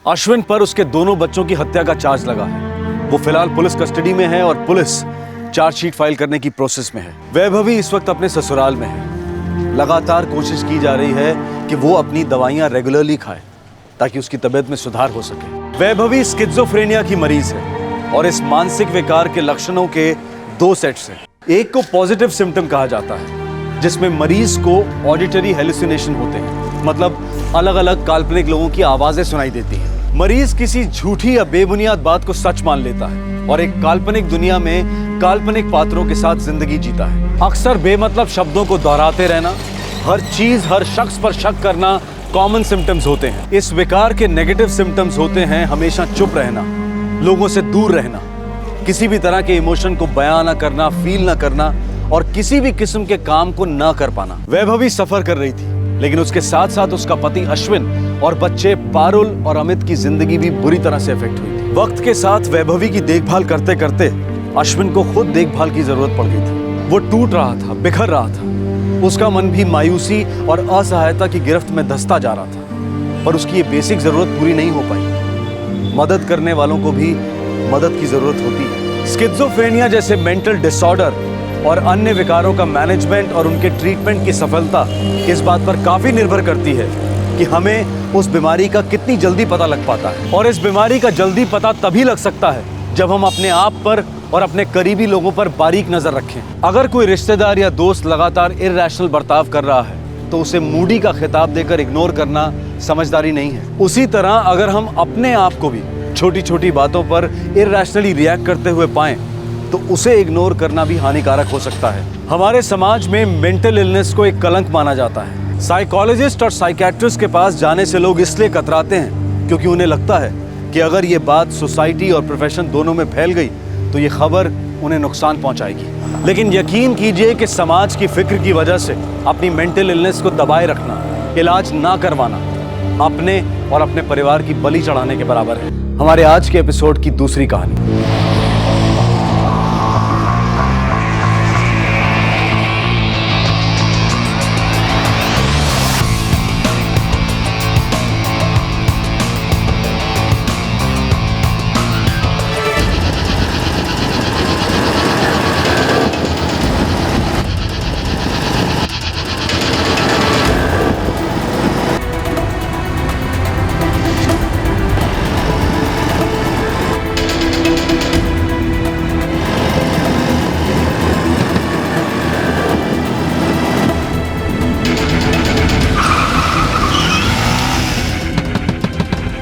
Speaker 2: अश्विन पर उसके दोनों बच्चों की हत्या का चार्ज लगा है। वो फिलहाल पुलिस कस्टडी में है और पुलिस चार्जशीट फाइल करने की प्रोसेस में है। वैभवी इस वक्त अपने ससुराल में है। लगातार कोशिश की जा रही है कि वो अपनी दवाइयां रेगुलरली खाए ताकि उसकी तबीयत में सुधार हो सके। वैभवी स्किज़ोफ्रेनिया की मरीज है और इस मानसिक विकार के लक्षणों के दो सेट्स हैं। एक को पॉजिटिव सिम्टम कहा जाता है, जिसमें मरीज को ऑडिटरी हेलुसिनेशन होते हैं, मतलब अलग अलग काल्पनिक लोगों की आवाजें सुनाई देती हैं। मरीज किसी झूठी या बेबुनियाद बात को सच मान लेता है और एक काल्पनिक दुनिया में काल्पनिक पात्रों के साथ जिंदगी जीता है। अक्सर बेमतलब शब्दों को दोहराते रहना, हर चीज हर शख्स पर शक करना कॉमन सिम्टम्स होते हैं। इस विकार के नेगेटिव सिम्टम्स होते हैं हमेशा चुप रहना, लोगों से दूर रहना, किसी भी तरह के इमोशन को बयां न करना, फील न करना और किसी भी किस्म के काम को न कर पाना। वैभवी सफर कर रही थी, लेकिन उसके साथ साथ उसका पति अश्विन और बच्चे पारुल और अमित की जिंदगी भी बुरी तरह से इफेक्ट हुई थी। वक्त के साथ वैभवी की देखभाल करते करते अश्विन को खुद देखभाल की जरूरत पड़ गई थी। वो टूट रहा था, बिखर रहा था। उसका मन भी मायूसी और असहायता की गिरफ्त में धंसता जा रहा था, पर उसकी ये बेसिक जरूरत पूरी नहीं हो पाई। मदद करने वालों को भी मदद की जरूरत होती है। स्किज़ोफ्रेनिया जैसे मेंटल डिसऑर्डर और अन्य विकारों का मैनेजमेंट और उनके ट्रीटमेंट की सफलता इस बात पर काफी निर्भर करती है कि हमें उस बीमारी का कितनी जल्दी पता लग पाता है। और इस बीमारी का जल्दी पता तभी लग सकता है जब हम अपने आप पर और अपने करीबी लोगों पर बारीक नजर रखें। अगर कोई रिश्तेदार या दोस्त लगातार इरैशनल बर्ताव कर रहा है तो उसे मूडी का खिताब देकर इग्नोर करना समझदारी नहीं है। उसी तरह अगर हम अपने आप को भी छोटी छोटी बातों पर इरैशनली रिएक्ट करते हुए पाएं तो उसे इग्नोर करना भी हानिकारक हो सकता है। हमारे समाज में मेंटल इलनेस को एक कलंक माना जाता है। साइकोलॉजिस्ट और साइकियाट्रिस्ट के पास जाने से लोग इसलिए कतराते हैं क्योंकि उन्हें लगता है कि अगर ये बात सोसाइटी और प्रोफेशन दोनों में फैल गई तो ये खबर उन्हें नुकसान पहुंचाएगी। लेकिन यकीन कीजिए कि समाज की फिक्र की वजह से अपनी मेंटल इलनेस को दबाए रखना, इलाज ना करवाना अपने और अपने परिवार की बलि चढ़ाने के बराबर है। हमारे आज के एपिसोड की दूसरी कहानी।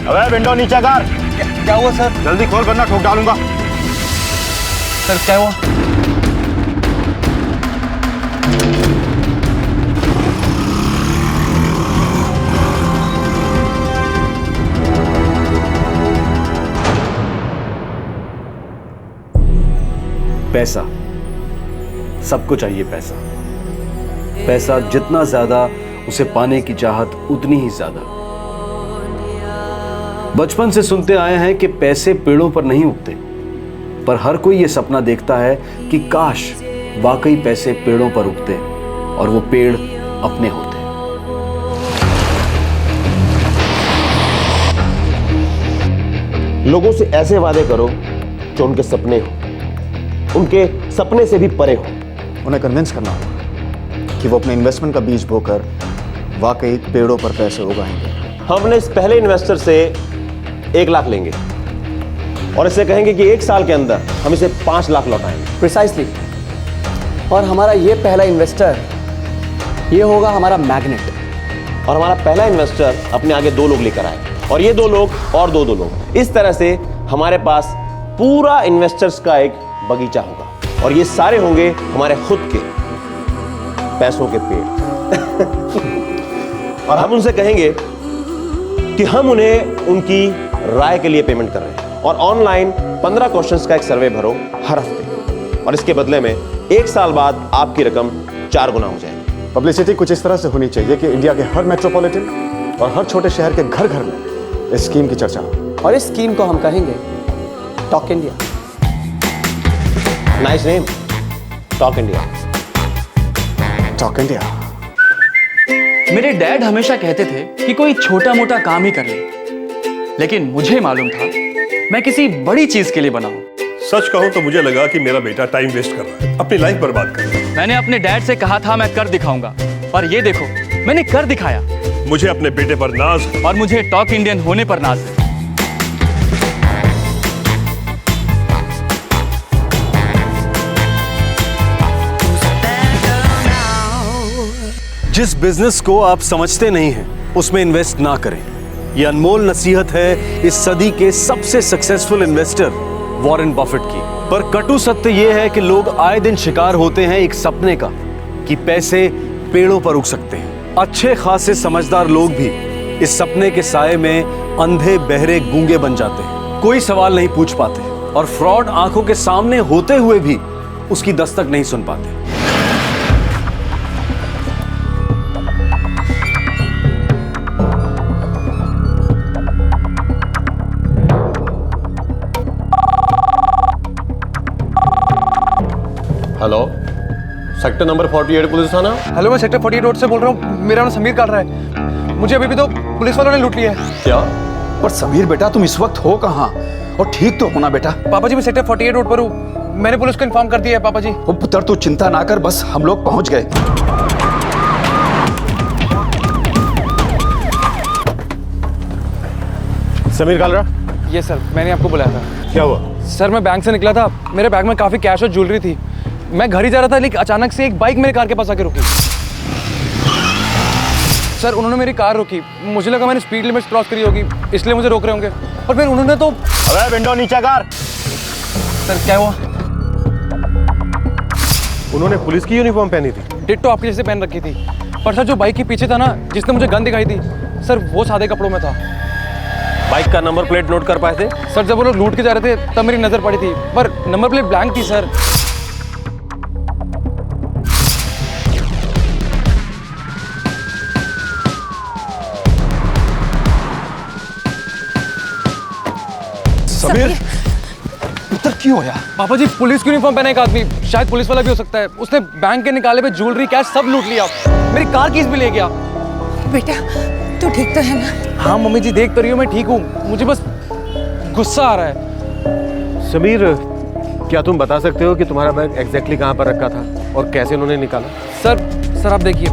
Speaker 7: अबे विंडो नीचे कर।
Speaker 3: क्या हुआ सर?
Speaker 7: जल्दी खोल वरना ठोक डालूंगा।
Speaker 3: सर क्या हुआ?
Speaker 2: पैसा, सबको चाहिए पैसा। पैसा जितना ज्यादा उसे पाने की चाहत उतनी ही ज्यादा। बचपन से सुनते आए हैं कि पैसे पेड़ों पर नहीं उगते, पर हर कोई यह सपना देखता है कि काश वाकई पैसे पेड़ों पर उगते और वो पेड़ अपने होते।
Speaker 8: लोगों से ऐसे वादे करो जो उनके सपने हो, उनके सपने से भी परे हो।
Speaker 13: उन्हें कन्विंस करना होगा कि वो अपने इन्वेस्टमेंट का बीज बोकर वाकई पेड़ों पर पैसे उगाएंगे।
Speaker 8: हमने इस पहले इन्वेस्टर से 1 लाख लेंगे और इसे कहेंगे कि 1 साल के अंदर हम इसे 5 लाख लौटाएंगे।
Speaker 11: प्रिसाइसली। और हमारा ये पहला इन्वेस्टर ये होगा हमारा मैग्नेट।
Speaker 8: और हमारा पहला इन्वेस्टर अपने आगे 2 लोग लेकर आए और ये 2 लोग और 2 लोग। इस तरह से हमारे पास पूरा इन्वेस्टर्स का एक बगीचा होगा और ये सारे होंगे हमारे खुद के पैसों के पेड़। और हम उनसे कहेंगे कि हम उन्हें उनकी राय के लिए पेमेंट कर रहे हैं और ऑनलाइन 15 क्वेश्चंस का एक सर्वे भरो हर हफ्ते और इसके बदले में 1 साल बाद आपकी रकम 4 गुना हो जाएगी।
Speaker 13: पब्लिसिटी कुछ इस तरह से होनी चाहिए कि इंडिया के हर मेट्रोपॉलिटन और हर छोटे शहर के घर घर में इस स्कीम की चर्चा हो।
Speaker 11: और इस स्कीम को हम कहेंगे talk India.
Speaker 8: Nice name, talk India.
Speaker 13: Talk India.
Speaker 14: मेरे डैड हमेशा कहते थे कि कोई छोटा मोटा काम ही कर ले, लेकिन मुझे मालूम था मैं किसी बड़ी चीज के लिए बना हूं।
Speaker 5: सच कहूं तो मुझे लगा कि मेरा बेटा टाइम वेस्ट कर रहा है, अपनी लाइफ बर्बाद कर रहा है।
Speaker 14: मैंने अपने डैड से कहा था मैं कर दिखाऊंगा और ये देखो मैंने कर दिखाया।
Speaker 5: मुझे अपने बेटे पर नाज है
Speaker 14: और मुझे टॉक इंडियन होने पर नाज है।
Speaker 2: जिस बिजनेस को आप समझते नहीं हैं उसमें इन्वेस्ट ना करें। यह अनमोल नसीहत है इस सदी के सबसे सक्सेसफुल इन्वेस्टर वॉरेन बफेट की। पर कटु सत्य यह है कि लोग आए दिन शिकार होते हैं एक सपने का कि पैसे पेड़ों पर उग सकते हैं। अच्छे खासे समझदार लोग भी इस सपने के साए में अंधे बहरे गूंगे बन जाते हैं, कोई सवाल नहीं पूछ पाते और फ्रॉड आंखों के सामने होते हुए भी उसकी दस्तक नहीं सुन पाते।
Speaker 5: हेलो, सेक्टर नंबर 48 पुलिस थाना।
Speaker 3: हेलो, मैं सेक्टर 48 रोड से बोल रहा हूँ। मेरा नाम समीर काल रहा है। मुझे अभी भी तो पुलिस वालों ने लूट लिया है।
Speaker 5: क्या?
Speaker 13: पर समीर बेटा तुम इस वक्त हो कहाँ? और ठीक तो होना बेटा।
Speaker 3: पापा जी मैं सेक्टर 48 रोड पर हूँ। मैंने पुलिस को इन्फॉर्म कर दिया है पापा जी।
Speaker 13: ओ पुत्र तू चिंता ना कर, बस हम लोग पहुंच गए।
Speaker 5: समीर कालरा?
Speaker 3: ये सर मैंने आपको बुलाया था।
Speaker 5: क्या हुआ?
Speaker 3: सर मैं बैंक से निकला था, मेरे बैग में काफी कैश और ज्वेलरी थी। मैं घर ही जा रहा था लेकिन अचानक से एक बाइक मेरे कार के पास आके रुकी। सर उन्होंने मेरी कार रोकी, मुझे लगा मैंने स्पीड लिमिट क्रॉस करी होगी इसलिए मुझे रोक रहे होंगे, और फिर उन्होंने तो।
Speaker 7: अबे विंडो नीचे कर।
Speaker 3: सर क्या हुआ?
Speaker 5: उन्होंने पुलिस की यूनिफॉर्म पहनी थी।
Speaker 3: डिट्टो आपके जैसे पहन रखी थी, पर सर जो बाइक के पीछे था ना, जिसने मुझे गन दिखाई थी, सर वो सादे कपड़ों में था।
Speaker 5: बाइक का नंबर प्लेट नोट कर पाए थे?
Speaker 3: सर जब वो लोग लूट के जा रहे थे तब मेरी नजर पड़ी थी, पर नंबर प्लेट ब्लैंक थी सर।
Speaker 9: समीर पुत्र क्यों होया?
Speaker 14: पापा जी, पुलिस यूनिफॉर्म पहना एक आदमी, शायद पुलिस वाला भी हो सकता है, उसने बैंक के निकाले पे ज्वेलरी कैश सब लूट लिया, मेरी कार कीज भी ले गया।
Speaker 1: बेटा तू ठीक तो है ना?
Speaker 14: हाँ मम्मी जी, देख तो रही हो मैं ठीक हूँ, मुझे बस गुस्सा आ रहा है।
Speaker 5: समीर, क्या तुम बता सकते हो कि तुम्हारा बैग एग्जैक्टली कहाँ पर रखा था और कैसे उन्होंने निकाला?
Speaker 14: सर आप देखिए,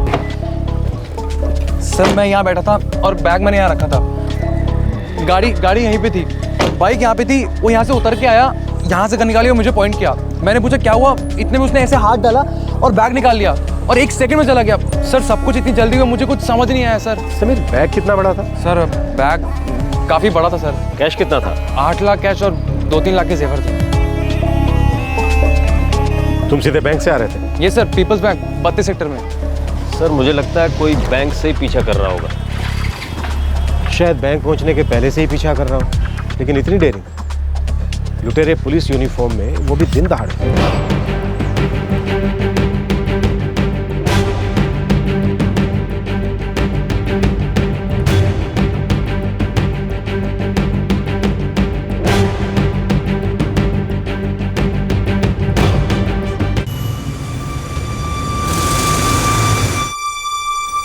Speaker 14: सर मैं यहाँ बैठा था और बैग मैंने यहाँ रखा था, गाड़ी यहीं पे थी, बाइक यहाँ पे थी, वो यहाँ से उतर के आया, यहाँ से निकाली और मुझे पॉइंट किया। मैंने पूछा क्या हुआ, इतने में उसने ऐसे हाथ डाला और बैग निकाल लिया और 1 सेकंड में चला गया। सर सब कुछ इतनी जल्दी में मुझे कुछ समझ नहीं आया सर।
Speaker 5: समीर, बैग कितना बड़ा था?
Speaker 14: सर बैग काफ़ी बड़ा था सर।
Speaker 5: कैश कितना था?
Speaker 14: 8 लाख कैश और 2-3 लाख के जेवर थे।
Speaker 5: तुम सीधे बैंक से आ रहे थे?
Speaker 14: ये सर पीपल्स बैंक 32 सेक्टर में।
Speaker 5: सर मुझे लगता है कोई बैंक से ही पीछा कर रहा होगा, शायद बैंक पहुंचने के पहले से ही पीछा कर रहा हो, लेकिन इतनी देरी लुटेरे पुलिस यूनिफॉर्म में, वो भी दिन दहाड़े।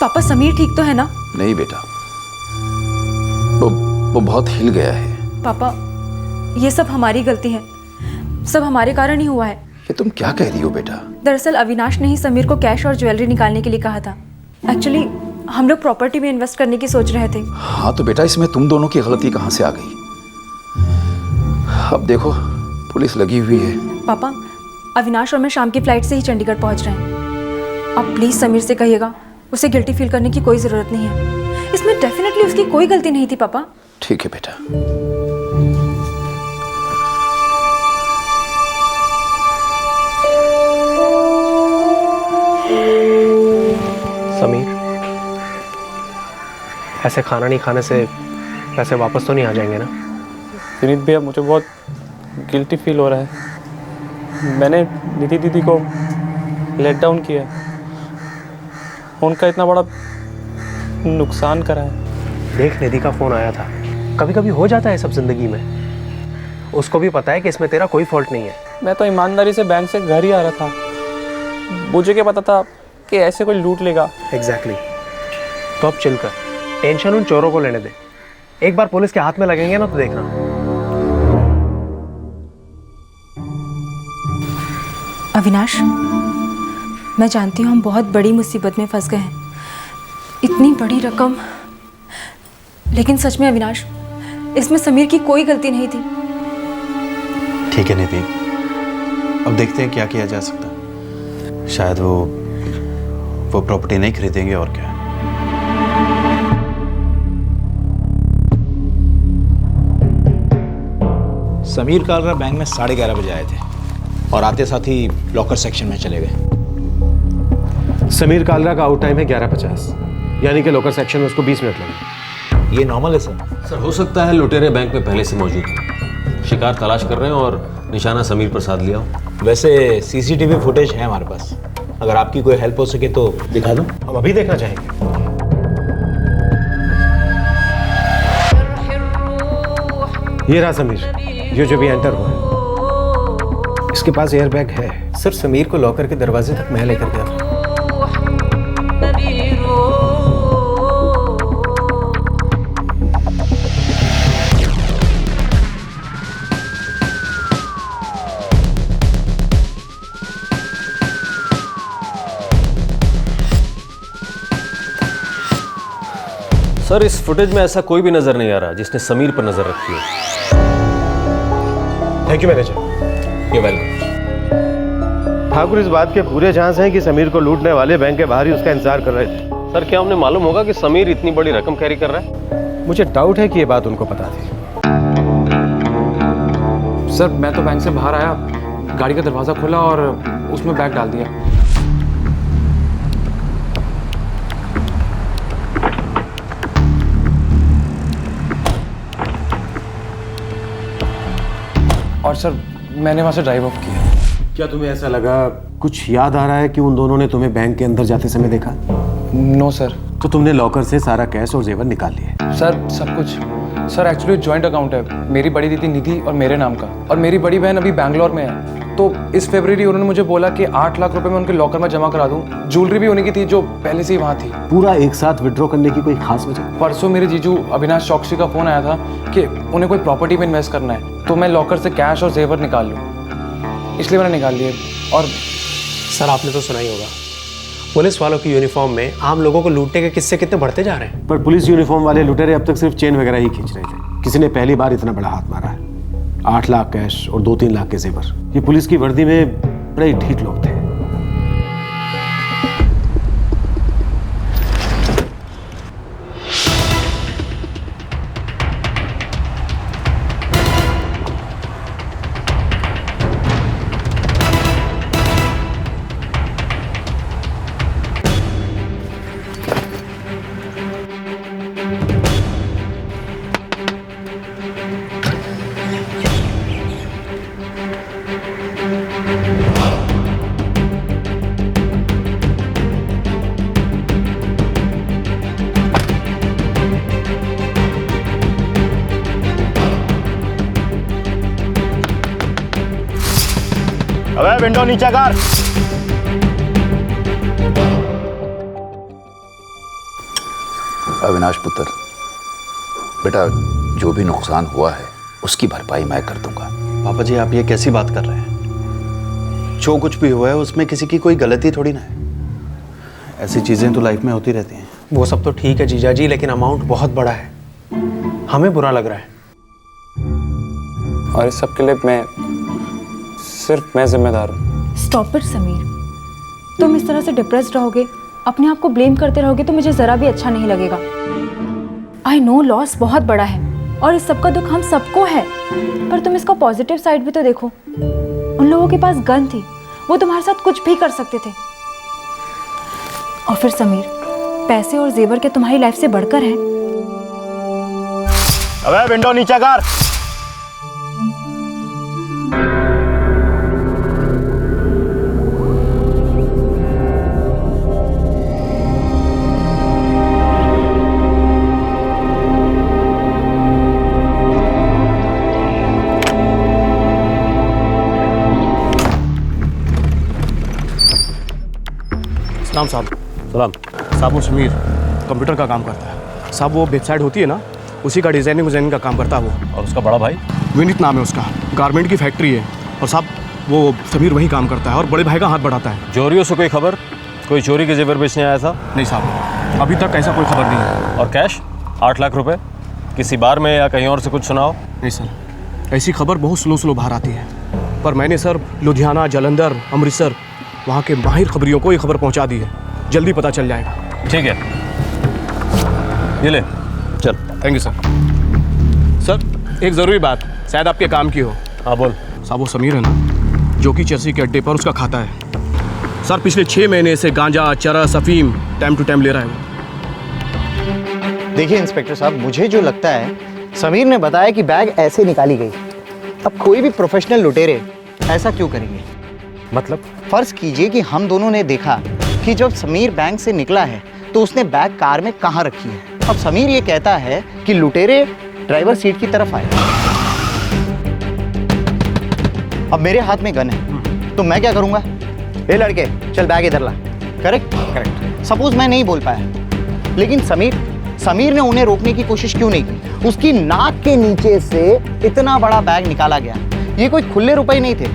Speaker 15: पापा समीर ठीक तो है ना?
Speaker 16: नहीं बेटा, वो बहुत हिल गया है।
Speaker 15: पापा ये सब हमारी गलती है, सब हमारे कारण ही हुआ है।
Speaker 16: ये तुम क्या कह रही हो बेटा?
Speaker 15: दरअसल अविनाश ने ही समीर को कैश और ज्वेलरी निकालने के लिए कहा था। एक्चुअली हम लोग प्रॉपर्टी में इन्वेस्ट करने की सोच रहे थे।
Speaker 16: हाँ तो बेटा, इसमें तुम दोनों की गलती कहाँ से आ गई? अब देखो पुलिस लगी हुई है।
Speaker 15: पापा अविनाश और मैं शाम की फ्लाइट से ही चंडीगढ़ पहुंच रहे हैं। आप प्लीज समीर से कहिएगा, उसे गिल्टी फील करने की कोई जरूरत नहीं है। इसमें डेफिनेटली उसकी कोई गलती नहीं थी पापा।
Speaker 16: ठीक है बेटा।
Speaker 5: समीर, ऐसे खाना नहीं खाने से पैसे वापस तो नहीं आ जाएंगे ना?
Speaker 14: विनीत भैया, मुझे बहुत गिल्टी फील हो रहा है। मैंने निधि दीदी को लेट डाउन किया है, उनका इतना बड़ा नुकसान करा है।
Speaker 5: देख, निधि का फोन आया था, कभी कभी हो जाता है सब जिंदगी में। उसको भी पता है कि इसमें तेरा कोई फॉल्ट नहीं है।
Speaker 14: मैं तो ईमानदारी से बैंक से घर ही आ रहा था, मुझे क्या पता था कि ऐसे कोई लूट लेगा।
Speaker 5: एग्जैक्टली। तो अब चिल कर, टेंशन उन चोरों को लेने दे। एक बार पुलिस के हाथ में लगेंगे ना तो देखना।
Speaker 15: अविनाश, मैं जानती हूँ हम बहुत बड़ी मुसीबत में फंस गए हैं, इतनी बड़ी रकम, लेकिन सच में अविनाश इसमें समीर की कोई गलती नहीं थी।
Speaker 7: ठीक है निधि, अब देखते हैं क्या किया जा सकता है। शायद वो प्रॉपर्टी नहीं खरीदेंगे और क्या।
Speaker 17: समीर कालरा बैंक में 11:30 बजे आए थे और आते साथ ही लॉकर सेक्शन में चले गए।
Speaker 5: समीर कालरा का आउट टाइम है 11:50, यानी कि लॉकर सेक्शन में उसको 20 मिनट लगे।
Speaker 17: ये नॉर्मल है सर?
Speaker 18: सर हो सकता है लुटेरे बैंक में पहले से मौजूद हो, शिकार तलाश कर रहे हो और निशाना समीर प्रसाद लिया हो।
Speaker 17: वैसे सीसीटीवी फुटेज है हमारे पास, अगर आपकी कोई हेल्प हो सके तो दिखा दो।
Speaker 5: हम अभी देखना चाहेंगे। ये रहा समीर, ये जो भी एंटर हुआ है। इसके पास एयर बैग है। सर समीर को लॉकर के दरवाजे तक मैं लेकर गया था।
Speaker 18: सर इस फुटेज में ऐसा कोई भी नजर नहीं आ रहा जिसने समीर पर नजर रखी हो।
Speaker 5: Thank you manager.
Speaker 18: You welcome.
Speaker 5: Thakur इस बात के पूरे चांस हैं कि समीर को लूटने वाले बैंक के बाहर ही उसका इंतजार कर रहे थे।
Speaker 18: सर क्या उन्हें मालूम होगा कि समीर इतनी बड़ी रकम कैरी कर रहा है?
Speaker 5: मुझे डाउट है कि ये बात उनको पता थी।
Speaker 14: सर मैं तो बैंक से बाहर आया, गाड़ी का दरवाज़ा खोला और उसमें बैग डाल दिया। और सर मैंने वहाँ से ड्राइव ऑफ किया।
Speaker 5: क्या तुम्हें ऐसा लगा, कुछ याद आ रहा है कि उन दोनों ने तुम्हें बैंक के अंदर जाते समय देखा?
Speaker 14: No sir.
Speaker 5: तो तुमने लॉकर से सारा कैश और जेवर निकाल लिए?
Speaker 14: सर सब कुछ, सर एक्चुअली जॉइंट अकाउंट है, मेरी बड़ी दीदी निधि और मेरे नाम का, और मेरी बड़ी बहन अभी बैंगलोर में है। तो इस फरवरी उन्होंने मुझे बोला कि 8 लाख रुपए मैं उनके लॉकर में जमा करा दूं। ज्वेलरी भी उन्हीं की थी जो पहले से ही वहाँ थी।
Speaker 17: पूरा एक साथ विड्रॉ करने की कोई खास वजह?
Speaker 14: परसों मेरे जीजू अविनाश चौकसी का फोन आया था कि उन्हें कोई प्रॉपर्टी में इन्वेस्ट करना है, तो मैं लॉकर से कैश और जेवर निकाल लूँ, इसलिए मैंने निकाल लिए। और
Speaker 19: सर आपने तो सुना ही होगा, पुलिस वालों की यूनिफॉर्म में आम लोगों को लूटने के किस्से कितने बढ़ते जा रहे हैं।
Speaker 17: पर पुलिस यूनिफॉर्म वाले लुटेरे अब तक सिर्फ चेन वगैरह ही खींच रहे थे, किसी ने पहली बार इतना बड़ा हाथ मारा है। 8 लाख कैश और 2-3 लाख के जेवर। ये पुलिस की वर्दी में बड़े ढीठ लोग थे।
Speaker 13: अबे विंडो नीचे कर।
Speaker 16: अविनाश पुत्र, बेटा जो भी नुकसान हुआ है उसकी भरपाई मैं कर दूंगा।
Speaker 7: पापा जी आप ये कैसी बात कर रहे हैं? जो कुछ भी हुआ है उसमें किसी की कोई गलती थोड़ी ना है। ऐसी चीजें तो लाइफ में होती रहती हैं।
Speaker 19: वो सब तो ठीक है जीजा जी, लेकिन अमाउंट बहुत बड़ा है, हमें बुरा लग रहा है।
Speaker 14: और इस सब के लिए सिर्फ मैं जिम्मेदार हूँ।
Speaker 15: स्टॉप इट समीर, तुम इस तरह से डिप्रेस्ड रहोगे, अपने आप को ब्लेम करते रहोगे तो मुझे ज़रा भी अच्छा नहीं लगेगा। आई नो लॉस बहुत बड़ा है और इस सब का दुख हम सबको है, पर तुम इसका पॉजिटिव साइड भी तो देखो। उन लोगों के पास गन थी, वो तुम्हारे साथ कुछ भी कर सकते थे। और फिर समीर, पैसे और जेवर के तुम्हारी लाइफ से बढ़कर हैं।
Speaker 13: अबे विंडो नीचे कर।
Speaker 11: सलाम साहब। सलाम साहब, वो समीर कंप्यूटर का काम करता है साहब। वो वेबसाइट होती है ना, उसी का डिज़ाइनिंग का काम करता है वो। और उसका बड़ा भाई विनीत नाम है उसका, गारमेंट की फैक्ट्री है। और साहब वो समीर वही काम करता है और बड़े भाई का हाथ बढ़ाता है।
Speaker 18: चोरियों से कोई खबर? कोई चोरी के जेवर बेचने आया था?
Speaker 11: नहीं साहब, अभी तक ऐसा कोई खबर नहीं है।
Speaker 18: और कैश 8 लाख रुपए किसी बार में या कहीं और से कुछ सुनाओ?
Speaker 11: नहीं सर, ऐसी खबर बहुत स्लो बाहर आती है, पर मैंने सर लुधियाना, जालंधर, अमृतसर वहाँ के माहिर खबरियों को ये खबर पहुँचा दी है। जल्दी पता चल जाएगा।
Speaker 18: ठीक है, ये ले चल।
Speaker 11: Thank you sir. सर एक ज़रूरी बात शायद आपके काम की हो।
Speaker 18: हाँ बोल।
Speaker 11: साहब वो समीर है ना, जो कि चर्सी के अड्डे पर उसका खाता है सर। पिछले 6 महीने से गांजा, चरस, अफीम टाइम टू टाइम ले रहा है वो।
Speaker 20: देखिए इंस्पेक्टर साहब, मुझे जो लगता है समीर ने बताया कि बैग ऐसे निकाली गई। अब कोई भी प्रोफेशनल लुटेरे ऐसा क्यों करेंगे? मतलब फर्ज कीजिए कि हम दोनों ने देखा कि जब समीर बैंक से निकला है तो उसने बैग कार में कहाँ रखी है। अब समीर ये कहता है कि लुटेरे ड्राइवर सीट की तरफ आए। अब मेरे हाथ में गन है तो मैं क्या करूंगा? ए लड़के चल बैग इधर ला। Correct correct. सपोज मैं नहीं बोल पाया, लेकिन समीर ने उन्हें रोकने की कोशिश क्यों नहीं की? उसकी नाक के नीचे से इतना बड़ा बैग निकाला गया। ये कोई खुले रुपए नहीं थे,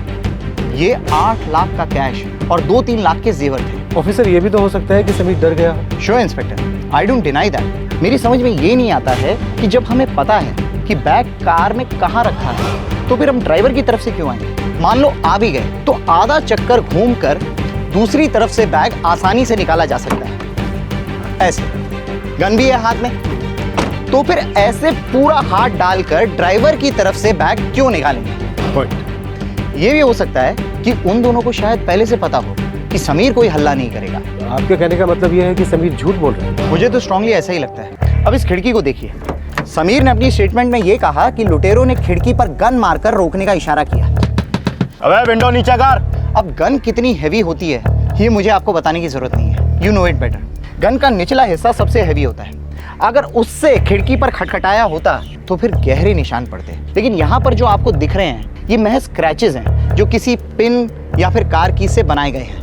Speaker 20: ये 8 लाख का कैश और 2-3 लाख के जेवर थे।
Speaker 19: ऑफिसर ये भी तो हो सकता है कि समीर डर गया।
Speaker 20: Sure inspector, I don't deny that. मेरी समझ में ये नहीं आता है कि जब हमें पता है कि बैग कार में कहाँ रखा है तो फिर हम ड्राइवर की तरफ से क्यों आएंगे? मान लो आ भी गए तो आधा चक्कर घूमकर दूसरी तरफ से बैग आसानी से निकाला जा सकता है। ऐसे गन भी है हाथ में, तो फिर ऐसे पूरा हाथ डालकर ड्राइवर की तरफ से बैग क्यों निकालेंगे? ये भी हो सकता है कि उन दोनों को शायद पहले से पता हो कि समीर कोई हल्ला नहीं करेगा।
Speaker 19: आपके कहने का मतलब यह है कि समीर झूठ बोल रहा है?
Speaker 20: मुझे तो स्ट्रांगली ऐसा ही लगता है। अब इस खिड़की को देखिए, समीर ने अपनी स्टेटमेंट में ये कहा कि लुटेरों ने खिड़की पर गन मारकर रोकने का इशारा किया।
Speaker 13: अबे विंडो नीचे कर।
Speaker 20: अब गन कितनी हैवी होती है ये मुझे आपको बताने की जरूरत नहीं है, you know it better. Gun का निचला हिस्सा सबसे हैवी होता है, अगर उससे खिड़की पर खटखटाया होता तो फिर गहरे निशान पड़ते, लेकिन यहाँ पर जो आपको दिख रहे हैं ये महज स्क्रैचेस हैं जो किसी पिन या फिर कार की से बनाए गए हैं।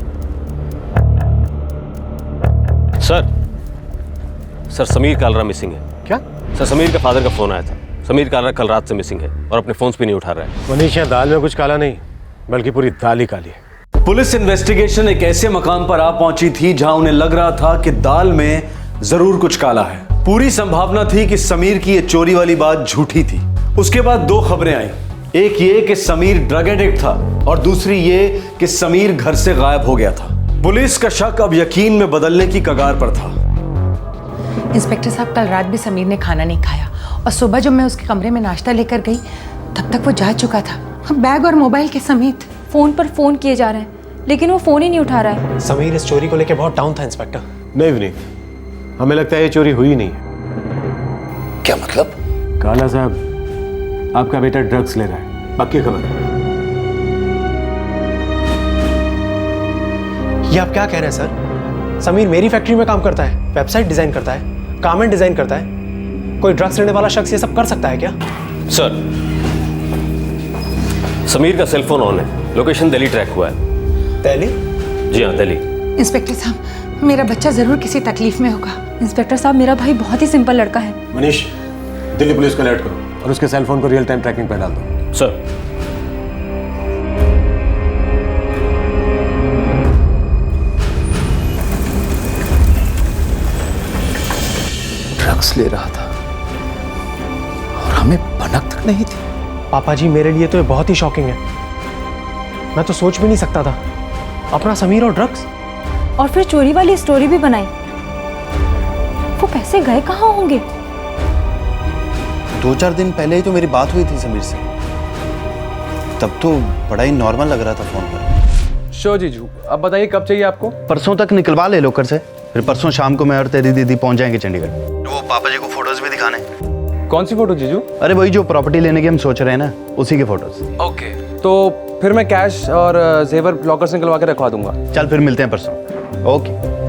Speaker 18: सर समीर कालरा मिसिंग है।
Speaker 17: क्या?
Speaker 18: सर समीर का फादर का फोन आया था। समीर कालरा कल रात से मिसिंग है और अपने फोन्स भी नहीं उठा रहा है।
Speaker 17: मनीष, यहाँ दाल में कुछ काला नहीं बल्कि पूरी दाल ही काली है।
Speaker 2: पुलिस इन्वेस्टिगेशन एक ऐसे मकाम पर आ पहुंची थी जहां उन्हें लग रहा था कि दाल में जरूर कुछ काला है। पूरी संभावना थी कि समीर की ये चोरी वाली बात झूठी थी। उसके बाद दो खबरें आई, एक ये कि समीर ड्रग एडिक्ट था और दूसरी ये कि समीर घर से गायब हो गया था। पुलिस का शक अब यकीन में बदलने की कगार पर था।
Speaker 21: इंस्पेक्टर साहब, कल रात भी समीर ने खाना नहीं खाया और सुबह जब मैं उसके कमरे में नाश्ता लेकर गई तब तक वो जा चुका था, बैग और मोबाइल के समेत।
Speaker 15: फोन पर फोन किए जा रहे हैं लेकिन वो फोन ही नहीं उठा रहा है।
Speaker 19: समीर इस चोरी को लेकर बहुत डाउन था इंस्पेक्टर।
Speaker 17: नहीं विनीत, हमें लगता है ये चोरी हुई नहीं है।
Speaker 16: क्या मतलब?
Speaker 17: काला साहब, आपका बेटा ड्रग्स ले रहा है, पक्की खबर।
Speaker 19: ये आप क्या कह रहे हैं सर? समीर मेरी फैक्ट्री में काम करता है, वेबसाइट डिजाइन करता है, गारमेंट डिजाइन करता है। कोई ड्रग्स लेने वाला शख्स ये सब कर सकता है क्या?
Speaker 18: सर समीर का सेलफोन ऑन है, लोकेशन दिल्ली ट्रैक हुआ है।
Speaker 19: दिल्ली?
Speaker 18: जी हाँ, दिल्ली।
Speaker 21: इंस्पेक्टर साहब, मेरा बच्चा जरूर किसी तकलीफ में होगा।
Speaker 15: इंस्पेक्टर साहब, मेरा भाई बहुत ही सिंपल लड़का है।
Speaker 17: मनीष, दिल्ली पुलिस को अलर्ट करो और उसके सेलफोन को रियल टाइम ट्रैकिंग पर डाल दो।
Speaker 18: सर।
Speaker 16: ड्रग्स ले रहा था और हमें भनक तक नहीं थी।
Speaker 19: पापा जी, मेरे लिए तो ये बहुत ही शॉकिंग है। मैं तो सोच भी नहीं सकता था, अपना समीर और ड्रग्स।
Speaker 15: और फिर चोरी वाली स्टोरी भी बनाई। वो पैसे गए कहाँ होंगे?
Speaker 7: 2-4 दिन पहले ही तो मेरी बात हुई थी समीर से, तब तो बड़ा ही नॉर्मल लग रहा था फोन पर।
Speaker 14: शो जीजू, अब बताइए कब चाहिए आपको?
Speaker 7: परसों तक निकलवा ले लोकर से, फिर परसों शाम को मैं और तेरी दीदी पहुंच जाएंगे चंडीगढ़। वो पापा जी को फोटोज भी दिखाने।
Speaker 14: कौन सी फोटो जीजू?
Speaker 7: अरे वही जो प्रॉपर्टी लेने की हम सोच रहे हैं ना, उसी की फोटोज।
Speaker 14: ओके, तो फिर मैं कैश और जेवर लॉकर से निकलवा के रखवा दूंगा।
Speaker 7: चल फिर मिलते हैं परसों। ओके।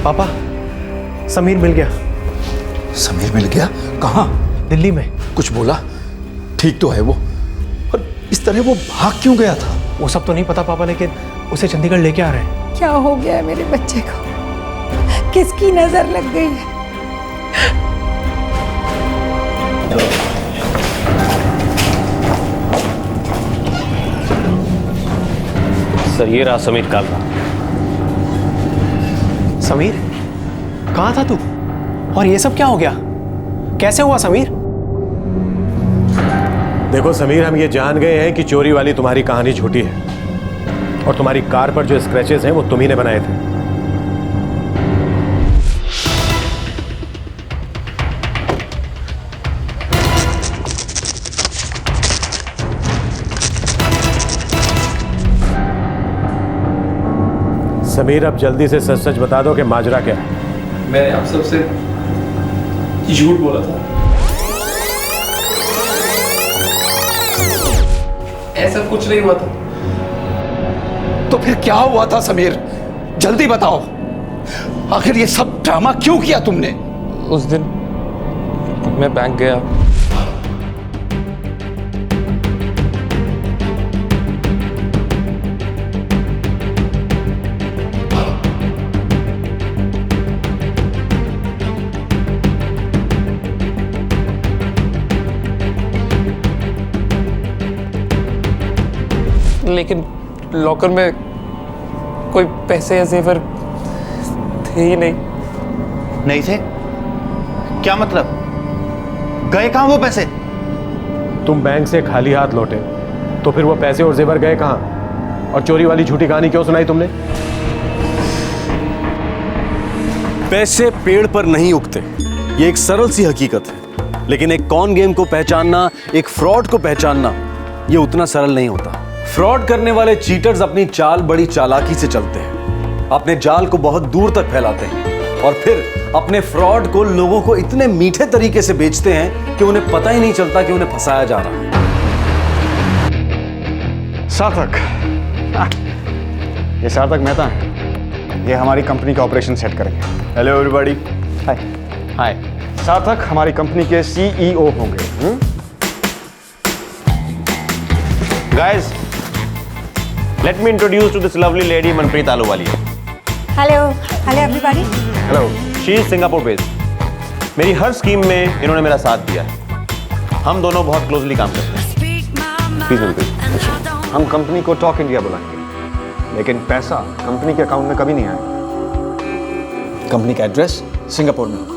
Speaker 19: पापा, समीर मिल गया।
Speaker 16: समीर मिल गया? कहाँ?
Speaker 19: दिल्ली में।
Speaker 16: कुछ बोला? ठीक तो है वो, और इस तरह वो भाग क्यों गया था?
Speaker 19: वो सब तो नहीं पता पापा, लेकिन उसे चंडीगढ़ लेके आ रहे हैं।
Speaker 21: क्या हो गया है मेरे बच्चे को? किसकी नजर लग गई है?
Speaker 18: सर ये रहा समीर कालरा।
Speaker 19: समीर, कहाँ था तू? और ये सब क्या हो गया? कैसे हुआ समीर?
Speaker 17: देखो समीर, हम ये जान गए हैं कि चोरी वाली तुम्हारी कहानी झूठी है और तुम्हारी कार पर जो स्क्रैचेस हैं वो तुम ही ने बनाए थे। समीर, अब जल्दी से सच सच बता दो कि माजरा क्या है।
Speaker 14: मैंने आप सबसे झूठ बोला था। ऐसा कुछ नहीं हुआ था।
Speaker 16: तो फिर क्या हुआ था समीर? जल्दी बताओ, आखिर ये सब ड्रामा क्यों किया तुमने?
Speaker 9: उस दिन मैं बैंक गया,
Speaker 10: लेकिन लॉकर में कोई पैसे या जेवर थे ही
Speaker 20: नहीं थे? क्या मतलब? गए कहाँ वो पैसे?
Speaker 17: तुम बैंक से खाली हाथ लौटे तो फिर वो पैसे और जेवर गए कहाँ? और चोरी वाली झूठी कहानी क्यों सुनाई तुमने?
Speaker 2: पैसे पेड़ पर नहीं उगते, ये एक सरल सी हकीकत है। लेकिन एक कॉन गेम को पहचानना, एक फ्रॉड को पहचानना, ये उतना सरल नहीं होता। फ्रॉड करने वाले चीटर्स अपनी चाल बड़ी चालाकी से चलते हैं, अपने जाल को बहुत दूर तक फैलाते हैं और फिर अपने फ्रॉड को लोगों को इतने मीठे तरीके से बेचते हैं कि उन्हें पता ही नहीं चलता कि उन्हें फंसाया जा रहा है।
Speaker 13: सार्थक, ये सार्थक मेहता है, ये हमारी कंपनी का ऑपरेशन सेट करेंगे। Hello everybody. Hi. Hi. Sarthak हमारी कंपनी के सीईओ होंगे।
Speaker 18: Guys, let me introduce to this lovely lady Manpreet Ahluwalia.
Speaker 22: Hello everybody.
Speaker 18: Hello. She is Singapore based. मेरी हर स्कीम में इन्होंने मेरा साथ दिया है। हम दोनों बहुत क्लोजली काम करते हैं।
Speaker 13: प्लीज मनप्रीत, हम कंपनी को टॉक इंडिया बुलाएंगे, लेकिन पैसा कंपनी के अकाउंट में कभी नहीं आएगा।
Speaker 23: कंपनी का एड्रेस सिंगापुर में होगा।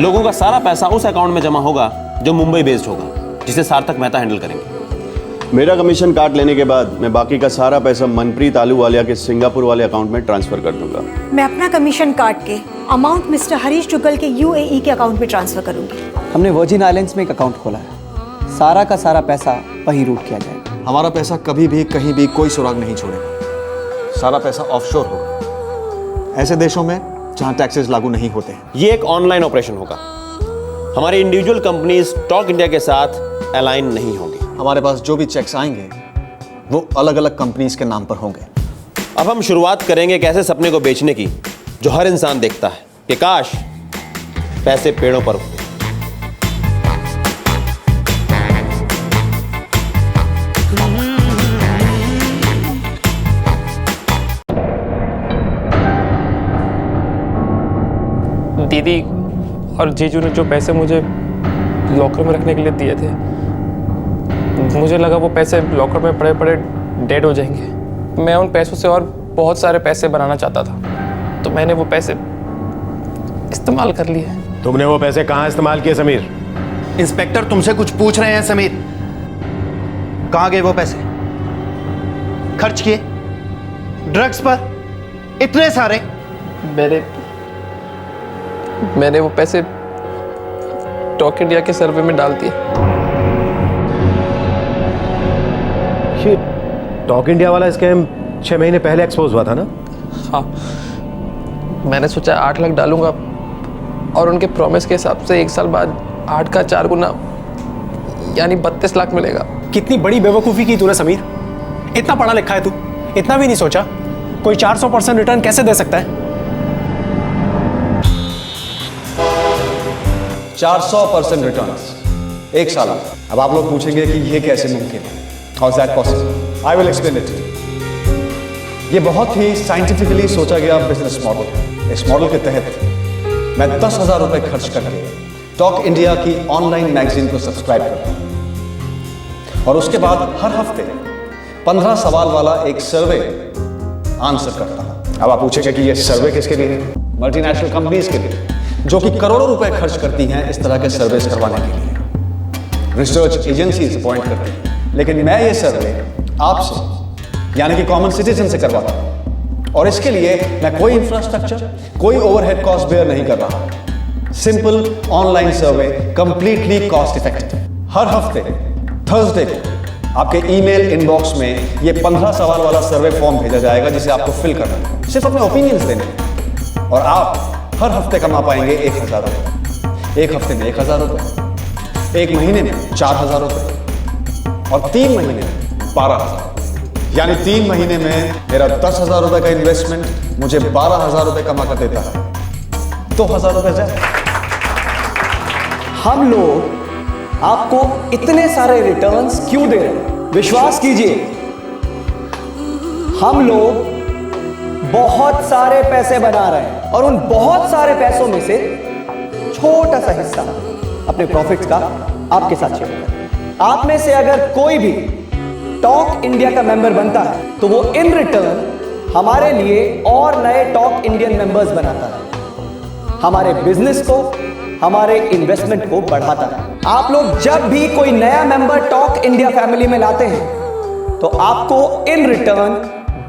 Speaker 18: लोगों का सारा पैसा उस अकाउंट में जमा होगा जो मुंबई बेस्ड होगा, जिसे सार्थक मेहता हैंडल करेंगे।
Speaker 6: मेरा कमीशन काट लेने के बाद मैं बाकी का सारा पैसा मनप्रीत आलूवालिया के सिंगापुर वाले अकाउंट में ट्रांसफर कर दूंगा।
Speaker 22: मैं अपना कमीशन काट के अमाउंट मिस्टर हरीश जुगल के यूएई के अकाउंट में ट्रांसफर करूंगी।
Speaker 23: हमने वर्जिन आइलैंड्स में एक अकाउंट खोला है, सारा का सारा पैसा वहीं रूट किया जाएगा। हमारा पैसा कभी भी कहीं भी कोई सुराग नहीं छोड़ेगा, सारा पैसा ऑफशोर होगा, ऐसे देशों में जहां टैक्सेस लागू नहीं होते हैं।
Speaker 18: ये एक ऑनलाइन ऑपरेशन होगा। हमारी इंडिविजुअल कंपनीज टॉक इंडिया के साथ अलाइन नहीं होंगी।
Speaker 23: हमारे पास जो भी चेक्स आएंगे वो अलग अलग कंपनीज के नाम पर होंगे।
Speaker 18: अब हम शुरुआत करेंगे एक ऐसे सपने को बेचने की जो हर इंसान देखता है कि काश पैसे पेड़ों पर होते।
Speaker 10: दीदी और जीजू ने जो पैसे मुझे लॉकर में रखने के लिए दिए थे, मुझे लगा वो पैसे लॉकर में पड़े पड़े डेड हो जाएंगे। मैं उन पैसों से और बहुत सारे पैसे बनाना चाहता था, तो मैंने वो पैसे इस्तेमाल कर लिए।
Speaker 17: तुमने वो पैसे कहाँ इस्तेमाल किए समीर?
Speaker 20: इंस्पेक्टर तुमसे कुछ पूछ रहे हैं समीर। कहाँ गए वो पैसे? खर्च किए ड्रग्स पर इतने सारे?
Speaker 10: मैंने वो पैसे टॉक इंडिया के सर्वे में डाल दिए।
Speaker 17: ये टॉक इंडिया वाला स्कैम 6 महीने पहले एक्सपोज हुआ था ना?
Speaker 10: हाँ, मैंने सोचा 8 लाख डालूंगा और उनके प्रॉमिस के हिसाब से 1 साल बाद 8 का 4 गुना यानी 32 लाख मिलेगा।
Speaker 19: कितनी बड़ी बेवकूफ़ी की तूने समीर। इतना पढ़ा लिखा है तू, इतना भी नहीं सोचा कोई 400% रिटर्न कैसे दे सकता है?
Speaker 23: 400% रिटर्न्स 1 साल। अब आप लोग पूछेंगे कि ये कैसे मुमकिन है? How is that possible? I will explain it. ये बहुत ही साइंटिफिकली सोचा गया बिजनेस मॉडल है। इस मॉडल के तहत मैं 10,000 रुपए खर्च करके टॉक इंडिया की ऑनलाइन मैगजीन को सब्सक्राइब करता हूं और उसके बाद हर हफ्ते 15 सवाल वाला एक सर्वे आंसर करता हूं। अब आप पूछेंगे कि ये सर्वे किसके लिए है? मल्टीनेशनल कंपनीज के लिए, जो कि करोड़ों रुपए खर्च करती हैं इस तरह के सर्वेस करवाने के लिए। रिसर्च एजेंसीज अपॉइंट करती हैं, लेकिन मैं ये सर्वे आपसे यानी कि कॉमन सिटीजन से करवाता हूं और इसके लिए मैं कोई इंफ्रास्ट्रक्चर, कोई ओवरहेड कॉस्ट बेयर नहीं कर रहा। Simple online survey, completely cost effective. हर हफ्ते थर्सडे को आपके ईमेल इनबॉक्स में ये 15 सवाल वाला सर्वे फॉर्म भेजा जाएगा, जिसे आपको फिल करना है, सिर्फ अपने ओपिनियंस देने, और आप हर हफ्ते कमा पाएंगे 1,000 रुपये। 1 हफ्ते में 1,000 रुपये, 1 महीने में 4,000 रुपये और 3 महीने में 12,000। यानी 3 महीने में मेरा 10,000 रुपये का इन्वेस्टमेंट मुझे 12,000 रुपये कमा कर देता है। 2,000 रुपये जाए।
Speaker 24: हम लोग आपको इतने सारे रिटर्न्स क्यों दे रहे हैं? विश्वास कीजिए, हम लोग बहुत सारे पैसे बना रहे हैं और उन बहुत सारे पैसों में से छोटा सा हिस्सा अपने प्रॉफिट्स का आपके साथ शेयर करें। आप में से अगर कोई भी टॉक इंडिया का मेंबर बनता है तो वो इन रिटर्न हमारे लिए और नए टॉक इंडियन मेंबर्स बनाता है, हमारे बिजनेस को, हमारे इन्वेस्टमेंट को बढ़ाता है। आप लोग जब भी कोई नया मेंबर टॉक इंडिया फैमिली में लाते हैं तो आपको इन रिटर्न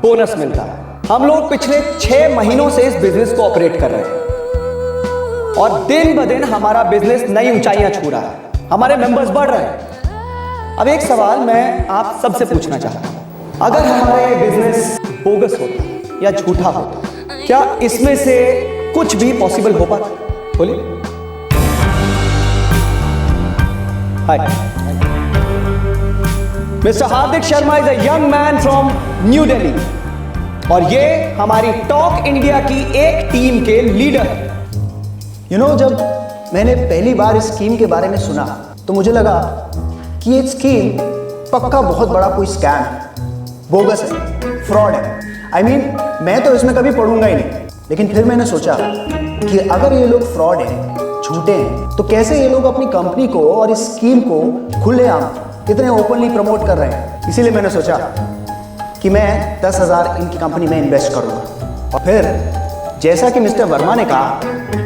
Speaker 24: बोनस मिलता है। हम लोग पिछले 6 महीनों से इस बिजनेस को ऑपरेट कर रहे हैं और दिन ब दिन हमारा बिजनेस नई ऊंचाइयां छू रहा है, हमारे मेंबर्स बढ़ रहे हैं। अब एक सवाल मैं आप सबसे पूछना चाहता हूं, अगर हमारा ये बिजनेस बोगस होता या झूठा होता, क्या इसमें से कुछ भी पॉसिबल हो पाता? बोलिए। Hi, mister Hardik Sharma is a young man from New Delhi और ये हमारी टॉक इंडिया की एक टीम के लीडर हैं।
Speaker 20: यू नो, जब मैंने पहली बार इस स्कीम के बारे में सुना तो मुझे लगा कि ये स्कीम पक्का बहुत बड़ा कोई स्कैम है, बोगस है, फ्रॉड है। आई मीन, मैं तो इसमें कभी पढ़ूंगा ही नहीं। लेकिन फिर मैंने सोचा कि अगर ये लोग फ्रॉड हैं, झूठे हैं, तो कैसे ये लोग अपनी कंपनी को और इस स्कीम को खुलेआम इतने ओपनली प्रमोट कर रहे हैं। इसीलिए मैंने सोचा कि मैं 10,000 इनकी कंपनी में इन्वेस्ट करूंगा। और फिर जैसा कि मिस्टर वर्मा ने कहा,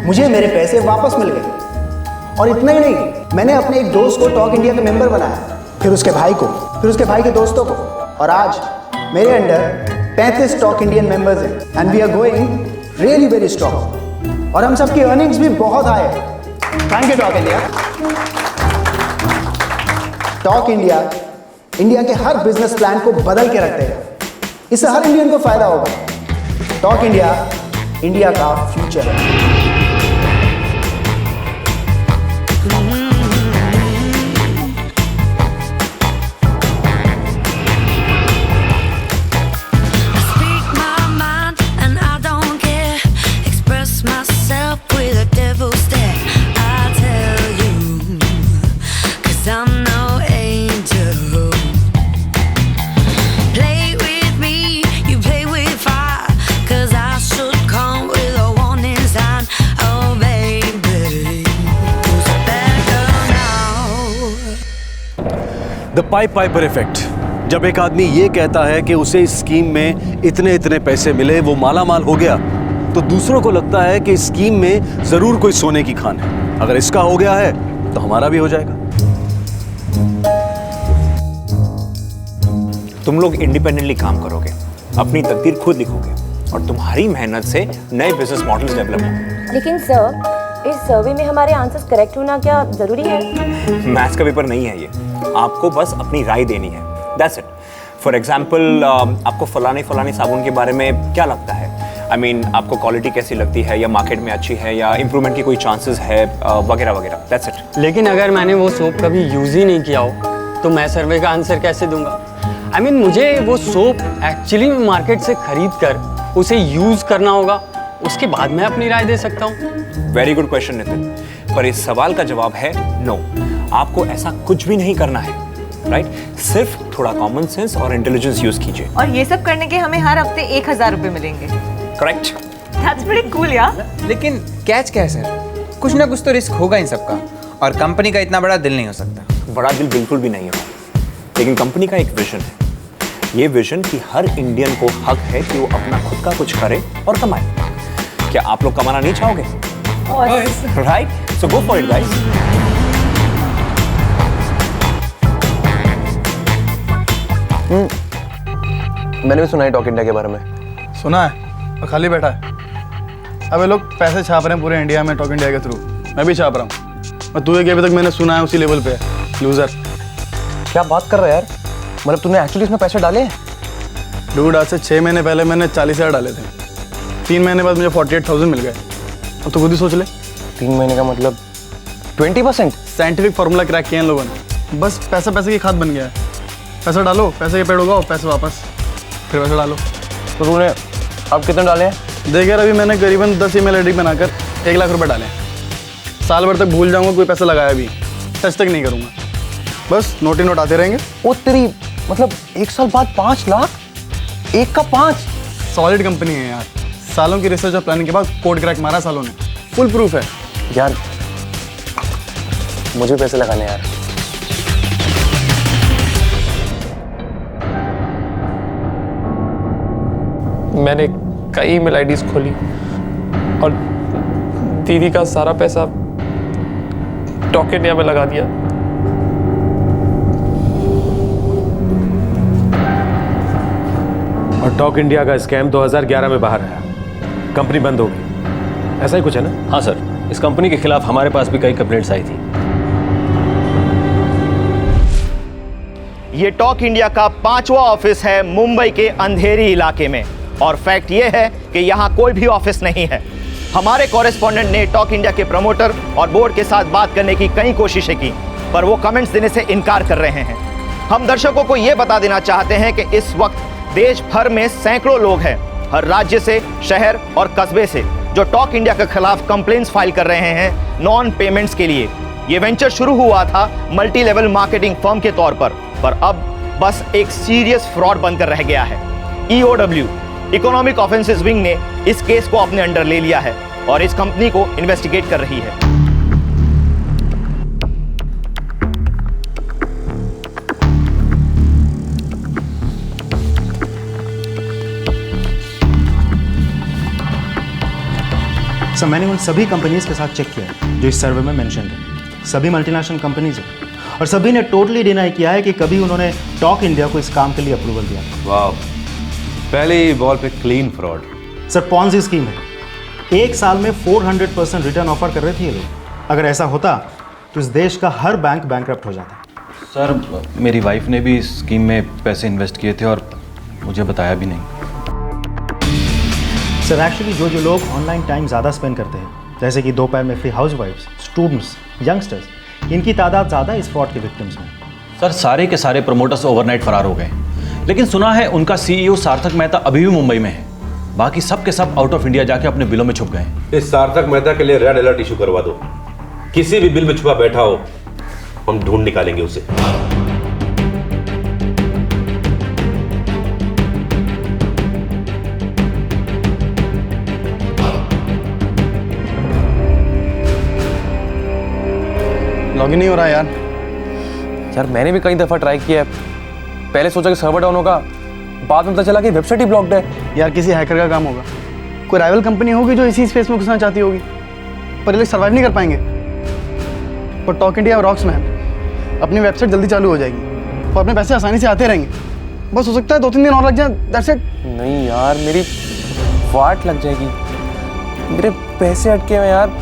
Speaker 20: मुझे मेरे पैसे वापस मिल गए। और इतना ही नहीं, मैंने अपने एक दोस्त को टॉक इंडिया का मेंबर बनाया, फिर उसके भाई को, फिर उसके भाई के दोस्तों को, और आज मेरे अंडर 35 टॉक इंडियन मेंबर्स हैं and we are going really very strong. और हम सबकी अर्निंग्स भी बहुत हाई है। Thank you Talk India. Talk India India के हर बिजनेस प्लान को बदल के रख देगा। इससे हर इंडियन को फायदा होगा। टॉक इंडिया इंडिया का फ्यूचर है।
Speaker 2: The pipe Piper effect. जब एक आदमी ये कहता है कि उसे इस स्कीम में इतने इतने पैसे मिले, वो माला माल हो गया, तो दूसरों को लगता है कि इस स्कीम में जरूर कोई सोने की खान है। अगर इसका हो गया है तो हमारा भी हो जाएगा।
Speaker 3: तुम लोग इंडिपेंडेंटली काम करोगे, अपनी तकदीर खुद लिखोगे और तुम्हारी मेहनत से नए बिजनेस मॉडल्स डेवलप होंगे।
Speaker 4: लेकिन सर, इस सर्वे में हमारे आंसर्स करेक्ट होना क्या जरूरी है?
Speaker 3: मैथ्स का पेपर नहीं है ये, आपको बस अपनी राय देनी है, दैट्स इट। फॉर एग्जाम्पल, आपको फलाने साबुन के बारे में क्या लगता है? आई मीन, आपको क्वालिटी कैसी लगती है, या मार्केट में अच्छी है, या इंप्रूवमेंट की कोई चांसेस है, वगैरह वगैरह, दैट्स इट।
Speaker 8: लेकिन अगर मैंने वो सोप कभी यूज ही नहीं किया हो तो मैं सर्वे का आंसर कैसे दूंगा? आई मीन, मुझे वो सोप एक्चुअली में मार्केट से खरीद कर उसे यूज करना होगा, उसके बाद मैं अपनी राय दे सकता हूँ।
Speaker 3: वेरी गुड क्वेश्चन नितिन, पर इस सवाल का जवाब है नो। आपको ऐसा कुछ भी नहीं करना है, राइट? सिर्फ थोड़ा कॉमन सेंस और इंटेलिजेंस यूज कीजिए।
Speaker 12: और ये सब करने के हमें हर हफ्ते 1,000 रुपए मिलेंगे।
Speaker 3: करेक्ट।
Speaker 12: That's pretty cool यार।
Speaker 25: लेकिन कैच क्या है सर? कुछ ना कुछ तो रिस्क होगा इन सबका, और कंपनी का इतना बड़ा दिल नहीं हो सकता।
Speaker 3: बड़ा दिल बिल्कुल भी नहीं है, लेकिन कंपनी का एक विजन है। ये विजन कि हर इंडियन को हक है कि वो अपना खुद का कुछ करे और कमाए। क्या आप लोग कमाना नहीं चाहोगे? Right, so go for it guys.
Speaker 26: मैंने भी सुना है टॉक इंडिया के बारे में।
Speaker 27: सुना है और खाली बैठा है। अब ये लोग पैसे छाप रहे हैं पूरे इंडिया में टॉक इंडिया के थ्रू, मैं भी छाप रहा हूँ। और तू अभी तक मैंने सुना है उसी लेवल पे है, लूजर।
Speaker 26: क्या बात कर रहा है यार? मतलब तूने एक्चुअली इसमें पैसे डाले हैं?
Speaker 27: डूड, आज से 6 महीने पहले मैंने 40,000 डाले थे। 3 महीने बाद मुझे 48,000 मिल गए। अब तो खुद ही सोच ले।
Speaker 26: 3 महीने का मतलब 20%?
Speaker 27: साइंटिफिक फार्मूला क्रैक किया इन लोगों ने। बस पैसा पैसे की खाद बन गया है। पैसा डालो, पैसे के पेड़ उगाओ, पैसे वापस, फिर पैसा डालो।
Speaker 26: तो तूने अब कितने डाले हैं?
Speaker 27: देख यार, अभी मैंने करीबन 10 ईमेल आईडी बनाकर 1 लाख रुपए डाले हैं। साल भर तक भूल जाऊंगा कोई पैसा लगाया भी, टच तक नहीं करूंगा। बस नोट ही नोट आते रहेंगे।
Speaker 26: ओ तेरी, मतलब 1 साल बाद 5 लाख? 1 का 5?
Speaker 27: सॉलिड कंपनी है यार। सालों की रिसर्च और प्लानिंग के बाद कोड क्रैक मारा सालों ने, फुल प्रूफ है।
Speaker 26: यार मुझे पैसे लगाने यार।
Speaker 10: मैंने कई ईमेल आईडीज खोली और दीदी का सारा पैसा टॉक इंडिया में लगा दिया।
Speaker 17: और टॉक इंडिया का स्कैम 2011 में बाहर आया, कंपनी बंद हो गई, ऐसा ही कुछ है ना?
Speaker 1: हाँ सर, इस कंपनी के खिलाफ हमारे पास भी कई कंप्लेंट्स आई थी।
Speaker 20: ये टॉक इंडिया का 5वां ऑफिस है मुंबई के अंधेरी इलाके में, और फैक्ट ये है कि यहाँ कोई भी ऑफिस नहीं है। हमारे कॉरेस्पॉन्डेंट ने टॉक इंडिया के प्रमोटर और बोर्ड के साथ बात करने की कई कोशिशें की, पर वो कमेंट्स देने से इनकार कर रहे हैं। हम दर्शकों को ये बता देना चाहते हैं कि इस वक्त देश भर में सैकड़ों लोग हैं, हर राज्य से, शहर और कस्बे से, जो टॉक इंडिया के खिलाफ कंप्लेंट्स फाइल कर रहे हैं नॉन पेमेंट्स के लिए। ये वेंचर शुरू हुआ था मल्टी लेवल मार्केटिंग फर्म के तौर पर अब बस एक सीरियस फ्रॉड बनकर रह गया है। EOW इकोनॉमिक ऑफेंसेस विंग ने इस केस को अपने अंडर ले लिया है और इस कंपनी को इन्वेस्टिगेट कर रही है।
Speaker 13: सर, मैंने उन सभी कंपनीज के साथ चेक किया है जो इस सर्वे में मेंशन है। सभी मल्टीनेशनल कंपनीज हैं और सभी ने टोटली डिनाई किया है कि कभी उन्होंने टॉक इंडिया को इस काम के लिए अप्रूवल दिया।
Speaker 18: वाह, पहले ही बॉल पे clean fraud.
Speaker 13: Sir, Ponzi scheme है। एक साल में 400% रिटर्न ऑफर कर रहे थे ये लोग। अगर ऐसा होता तो इस देश का हर बैंक बैंकरप्ट हो जाता।
Speaker 1: सर, मेरी वाइफ ने भी इस स्कीम में पैसे इन्वेस्ट किए थे और मुझे बताया भी नहीं।
Speaker 13: सर, एक्चुअली जो लोग ऑनलाइन टाइम ज़्यादा स्पेंड करते हैं, जैसे कि दोपहर में फ्री हाउसवाइफ्स, स्टूडेंट्स, यंगस्टर्स, इनकी तादाद ज़्यादा इस फ्रॉड के विक्टिम्स में।
Speaker 1: सर, सारे के सारे प्रमोटर्स ओवरनाइट फरार हो गए, लेकिन सुना है उनका CEO सार्थक मेहता अभी भी मुंबई में है। बाकी सब के सब आउट ऑफ इंडिया जाके अपने बिलों में छुप गए।
Speaker 18: इस सार्थक मेहता के लिए रेड अलर्ट इशू करवा दो। किसी भी बिल में छुपा बैठा हो, हम ढूंढ निकालेंगे उसे।
Speaker 27: लॉगिन नहीं हो रहा यार।
Speaker 10: यार मैंने भी कई दफ़ा ट्राई किया है। पहले सोचा कि सर्वर डाउन होगा, बाद में पता चला कि वेबसाइट ही ब्लॉक्ड है।
Speaker 27: यार किसी हैकर का काम होगा, कोई राइवल कंपनी होगी जो इसी स्पेस में घुसना चाहती होगी, पर ये लोग सर्वाइव नहीं कर पाएंगे। पर टॉक इंडिया और रॉक्स में अपनी वेबसाइट जल्दी चालू हो जाएगी और अपने पैसे आसानी से आते रहेंगे। बस हो सकता है 2-3 दिन और लग जाए, दैट्स इट।
Speaker 10: नहीं यार, मेरी वाट लग जाएगी, मेरे पैसे अटके हुए यार,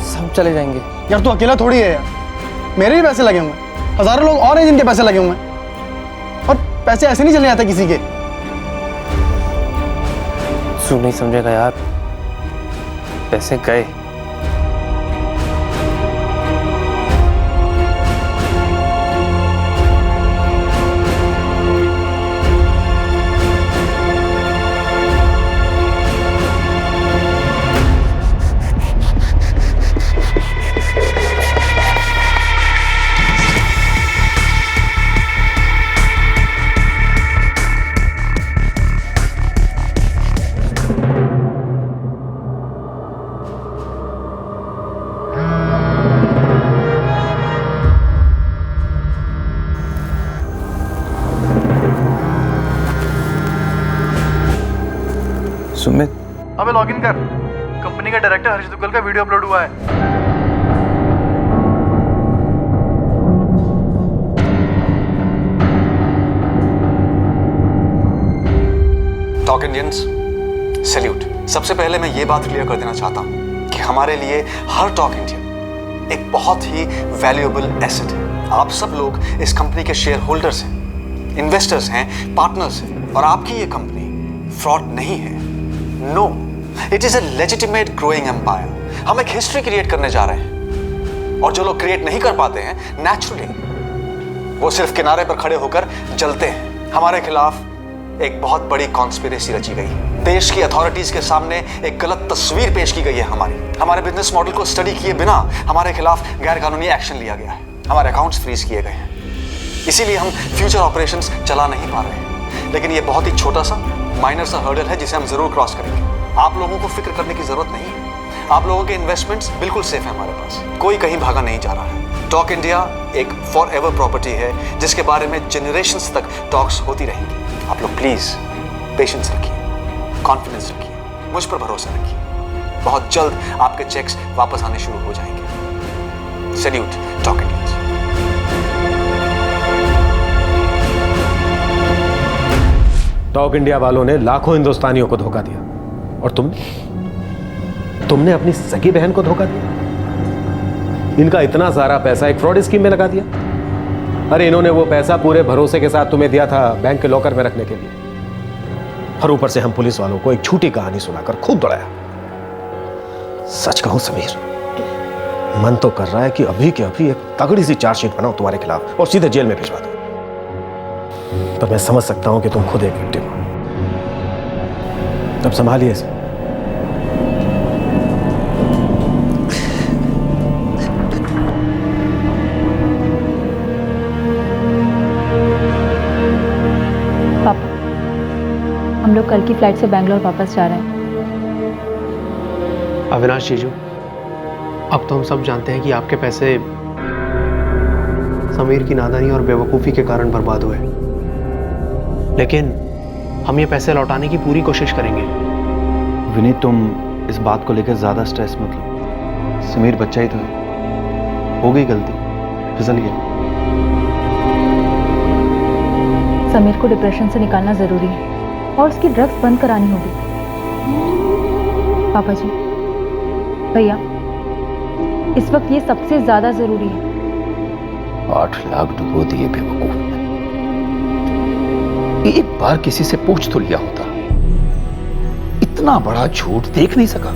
Speaker 10: सब चले जाएंगे।
Speaker 27: यार तू अकेला थोड़ी है यार, मेरे भी पैसे लगे हुए हैं, हजारों लोग और हैं जिनके पैसे लगे हुए हैं, और पैसे ऐसे नहीं चले जाते किसी के।
Speaker 10: तू नहीं समझेगा यार, पैसे गए।
Speaker 27: सुमित, अबे लॉगिन कर। कंपनी का डायरेक्टर हरीश दुग्गल का वीडियो अपलोड हुआ है।
Speaker 5: Talk Indians, salute. सबसे पहले मैं ये बात क्लियर कर देना चाहता हूँ कि हमारे लिए हर टॉक इंडियन एक बहुत ही वैल्यूएबल एसेट है। आप सब लोग इस कंपनी के शेयर होल्डर्स हैं, इन्वेस्टर्स हैं, पार्टनर्स हैं, और आपकी ये कंपनी फ्रॉड नहीं है। No, it is a legitimate growing empire. हम एक हिस्ट्री क्रिएट करने जा रहे हैं, और जो लोग क्रिएट नहीं कर पाते हैं नेचुरली वो सिर्फ किनारे पर खड़े होकर जलते हैं। हमारे खिलाफ एक बहुत बड़ी कॉन्स्पिरेसी रची गई है। देश की अथॉरिटीज के सामने एक गलत तस्वीर पेश की गई है। हमारे बिजनेस मॉडल को स्टडी किए बिना हमारे खिलाफ गैर कानूनी एक्शन लिया गया है। हमारे अकाउंट्स फ्रीज किए गए हैं। इसीलिए हम फ्यूचर ऑपरेशंस चला नहीं पा रहे हैं। लेकिन ये बहुत ही छोटा सा माइनर सा हर्डल है जिसे हम जरूर क्रॉस करेंगे। आप लोगों को फिक्र करने की जरूरत नहीं है। आप लोगों के इन्वेस्टमेंट्स बिल्कुल सेफ है हमारे पास, कोई कहीं भागा नहीं जा रहा है। टॉक इंडिया एक फॉर एवर प्रॉपर्टी है जिसके बारे में जनरेशंस तक टॉक्स होती रहेंगी। आप लोग प्लीज पेशेंस रखिए, कॉन्फिडेंस रखिए, मुझ पर भरोसा रखिए, बहुत जल्द आपके चेक्स वापस आने शुरू हो जाएंगे। Salute talk Indians.
Speaker 17: Talk India वालों ने लाखों हिंदुस्तानियों को धोखा दिया और तुमने अपनी सगी बहन को धोखा दिया। इनका इतना सारा पैसा एक फ्रॉड स्कीम में लगा दिया। अरे इन्होंने वो पैसा पूरे भरोसे के साथ तुम्हें दिया था बैंक के लॉकर में रखने के लिए, और ऊपर से हम पुलिस वालों को एक झूठी कहानी सुनाकर खूब दौड़ाया। सच कहूं समीर, मन तो कर रहा है कि अभी के अभी एक तगड़ी सी चार्जशीट बनाऊं तुम्हारे खिलाफ और सीधे जेल में भिजवा दूं, पर मैं समझ सकता हूं कि तुम खुद एक विक्टिम हो। तब संभालिए इसे।
Speaker 7: पापा, हम लोग कल की फ्लाइट से बैंगलोर वापस जा रहे हैं।
Speaker 19: अविनाश जीजू, अब तो हम सब जानते हैं कि आपके पैसे समीर की नादानी और बेवकूफ़ी के कारण बर्बाद हुए, लेकिन हम ये पैसे लौटाने की पूरी कोशिश करेंगे।
Speaker 23: विनीत, तुम इस बात को लेकर ज्यादा स्ट्रेस मत लो। समीर बच्चा ही तो है, हो गई गलती, फिसल गया।
Speaker 7: समीर को डिप्रेशन से निकालना जरूरी है और उसकी ड्रग्स बंद करानी होगी। पापा जी, भैया, इस वक्त ये सबसे ज्यादा जरूरी है।
Speaker 9: 8 लाख डुबो दिए बेवकूफ ने। एक बार किसी से पूछ तो लिया होता। इतना बड़ा झूठ देख नहीं सका।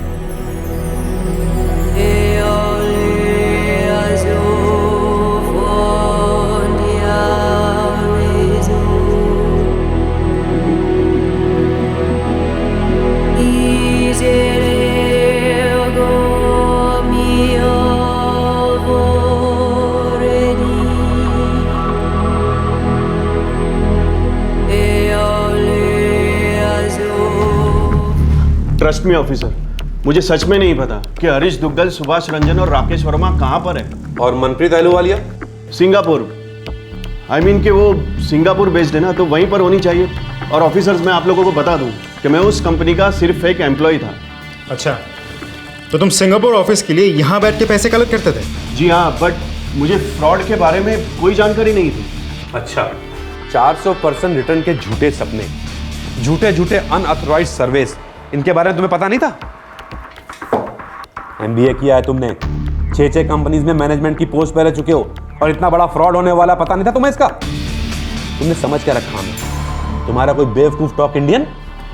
Speaker 11: ट्रस्ट मी ऑफिसर, मुझे सच में नहीं पता कि हरीश दुग्गल, सुभाष रंजन और राकेश वर्मा कहां पर है।
Speaker 18: और Manpreet Ahluwalia?
Speaker 11: Singapore. I mean कि वो सिंगापुर बेस्ड है ना, तो वहीं पर होनी चाहिए। और ऑफिसर्स, मैं आप लोगों को बता दूं कि मैं उस कंपनी का सिर्फ एक एम्प्लॉय था।
Speaker 13: अच्छा, तो तुम सिंगापुर ऑफिस के लिए यहाँ बैठ के पैसे कलेक्ट करते थे?
Speaker 11: जी हाँ, बट मुझे फ्रॉड के बारे में कोई जानकारी नहीं थी।
Speaker 18: अच्छा, 400% रिटर्न के झूठे सपने, झूठे अनऑथराइज्ड सर्विस, इनके बारे में तुम्हें पता नहीं था? एमबीए किया है तुमने, 6 कंपनीज में मैनेजमेंट की पोस्ट पर रह चुके हो, और इतना बड़ा फ्रॉड होने वाला पता नहीं था तुम्हें इसका? तुमने समझ क्या रखा हमें? तुम्हारा कोई बेवकूफ talk Indian?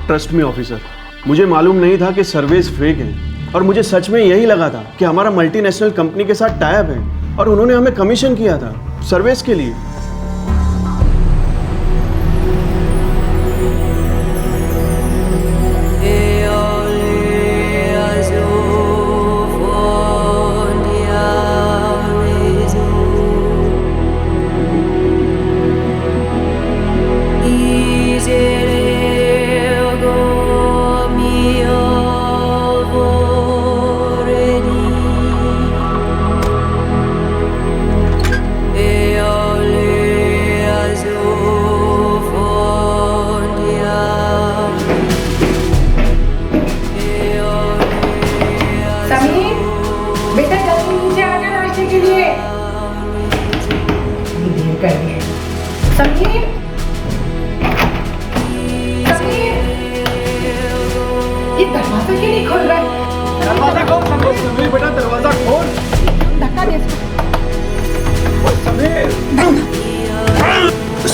Speaker 11: Trust me officer, मुझे मालूम नहीं था कि सर्विस फेक है, और मुझे सच में यही लगा था कि हमारा मल्टीनेशनल कंपनी के साथ टाई अप है और उन्होंने हमें कमीशन किया था सर्विस के लिए।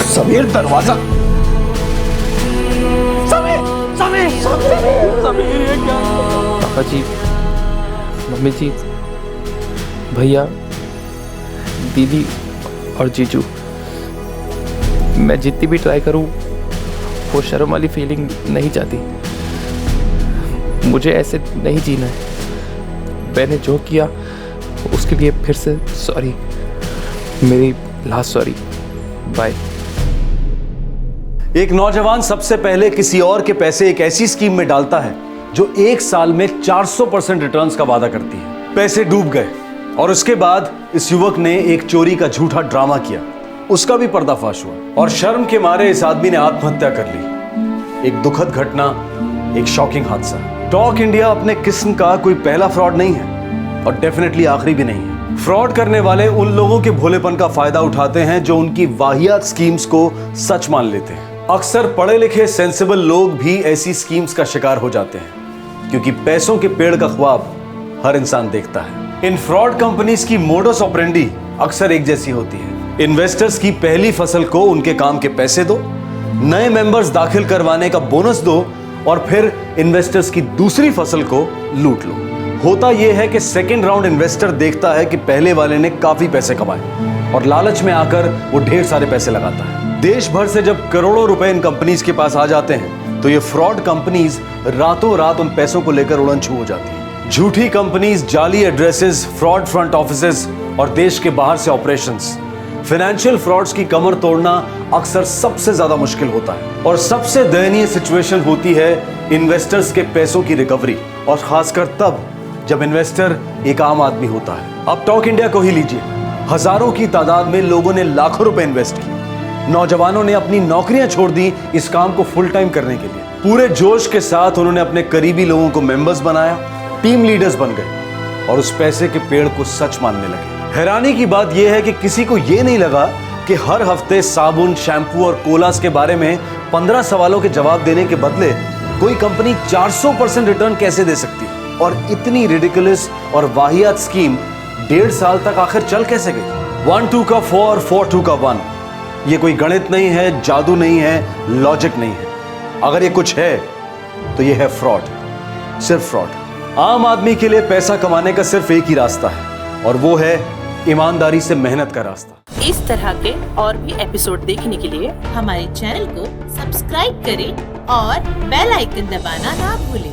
Speaker 9: समीर, दरवाजा।
Speaker 10: पापा जी, मम्मी जी, भैया, दीदी और जीजू, मैं जितनी भी ट्राई करूं वो शर्म वाली फीलिंग नहीं जाती। मुझे ऐसे नहीं जीना है। मैंने जो किया उसके लिए फिर से सॉरी, मेरी लास्ट सॉरी। बाय।
Speaker 2: एक नौजवान सबसे पहले किसी और के पैसे एक ऐसी स्कीम में डालता है जो 1 साल में 400% रिटर्न्स का वादा करती है। पैसे डूब गए और उसके बाद इस युवक ने एक चोरी का झूठा ड्रामा किया। उसका भी पर्दाफाश हुआ और शर्म के मारे इस आदमी ने आत्महत्या कर ली। एक दुखद घटना एक शॉकिंग हादसा। टॉक इंडिया अपने किस्म का कोई पहला फ्रॉड नहीं है और डेफिनेटली आखिरी भी नहीं है। फ्रॉड करने वाले उन लोगों के भोलेपन का फायदा उठाते हैं जो उनकी वाहियात स्कीम्स को सच मान लेते हैं। अक्सर पढ़े लिखे सेंसिबल लोग भी ऐसी स्कीम्स का शिकार हो जाते हैं, क्योंकि पैसों के पेड़ का ख्वाब हर इंसान देखता है। इन फ्रॉड कंपनीज की मोडस ऑपरेंडी अक्सर एक जैसी होती है। इन्वेस्टर्स की पहली फसल को उनके काम के पैसे दो, नए मेंबर्स दाखिल करवाने का बोनस दो और फिर इन्वेस्टर्स की दूसरी फसल को लूट लो। होता यह है कि सेकेंड राउंड इन्वेस्टर देखता है कि पहले वाले ने काफी पैसे कमाए और लालच में आकर वो ढेर सारे पैसे लगाता है। देश भर से जब करोड़ों रुपए इन कंपनीज के पास आ जाते हैं तो ये फ्रॉड कंपनीज रातों रात उन पैसों को लेकर उड़न-छू हो जाती है। झूठी कंपनीज, जाली एड्रेसेस, फ्रॉड फ्रंट ऑफिसेस और देश के बाहर से ऑपरेशंस, फाइनेंशियल फ्रॉड्स की कमर तोड़ना अक्सर सबसे ज्यादा मुश्किल होता है और सबसे दयनीय सिचुएशन होती है इन्वेस्टर्स के पैसों की रिकवरी, और खासकर तब जब इन्वेस्टर एक आम आदमी होता है। अब टॉक इंडिया को ही लीजिए, हजारों की तादाद में लोगों ने लाखों रुपए इन्वेस्ट किए। नौजवानों ने अपनी नौकरियां छोड़ दी इस काम को फुल टाइम करने के लिए। पूरे जोश के साथ उन्होंने अपने करीबी लोगों को मेंबर्स बनाया, टीम लीडर्स बन गए और उस पैसे के पेड़ को सच मानने लगे। हैरानी की बात यह है कि किसी को यह नहीं लगा कि हर हफ्ते साबुन, शैम्पू और कोलास के बारे में 15 सवालों के जवाब देने के बदले कोई कंपनी 400% रिटर्न कैसे दे सकती है। और इतनी रिडिकुलस और वाहियात स्कीम 1.5 साल तक आखिर चल कैसे गई। 1 2 का 4, 4 2 का 1, ये कोई गणित नहीं है, जादू नहीं है, लॉजिक नहीं है। अगर ये कुछ है तो ये है फ्रॉड, सिर्फ फ्रॉड। आम आदमी के लिए पैसा कमाने का सिर्फ एक ही रास्ता है और वो है ईमानदारी से मेहनत का रास्ता।
Speaker 6: इस तरह के और भी एपिसोड देखने के लिए हमारे चैनल को सब्सक्राइब करें और बेल आइकन दबाना ना भूलें।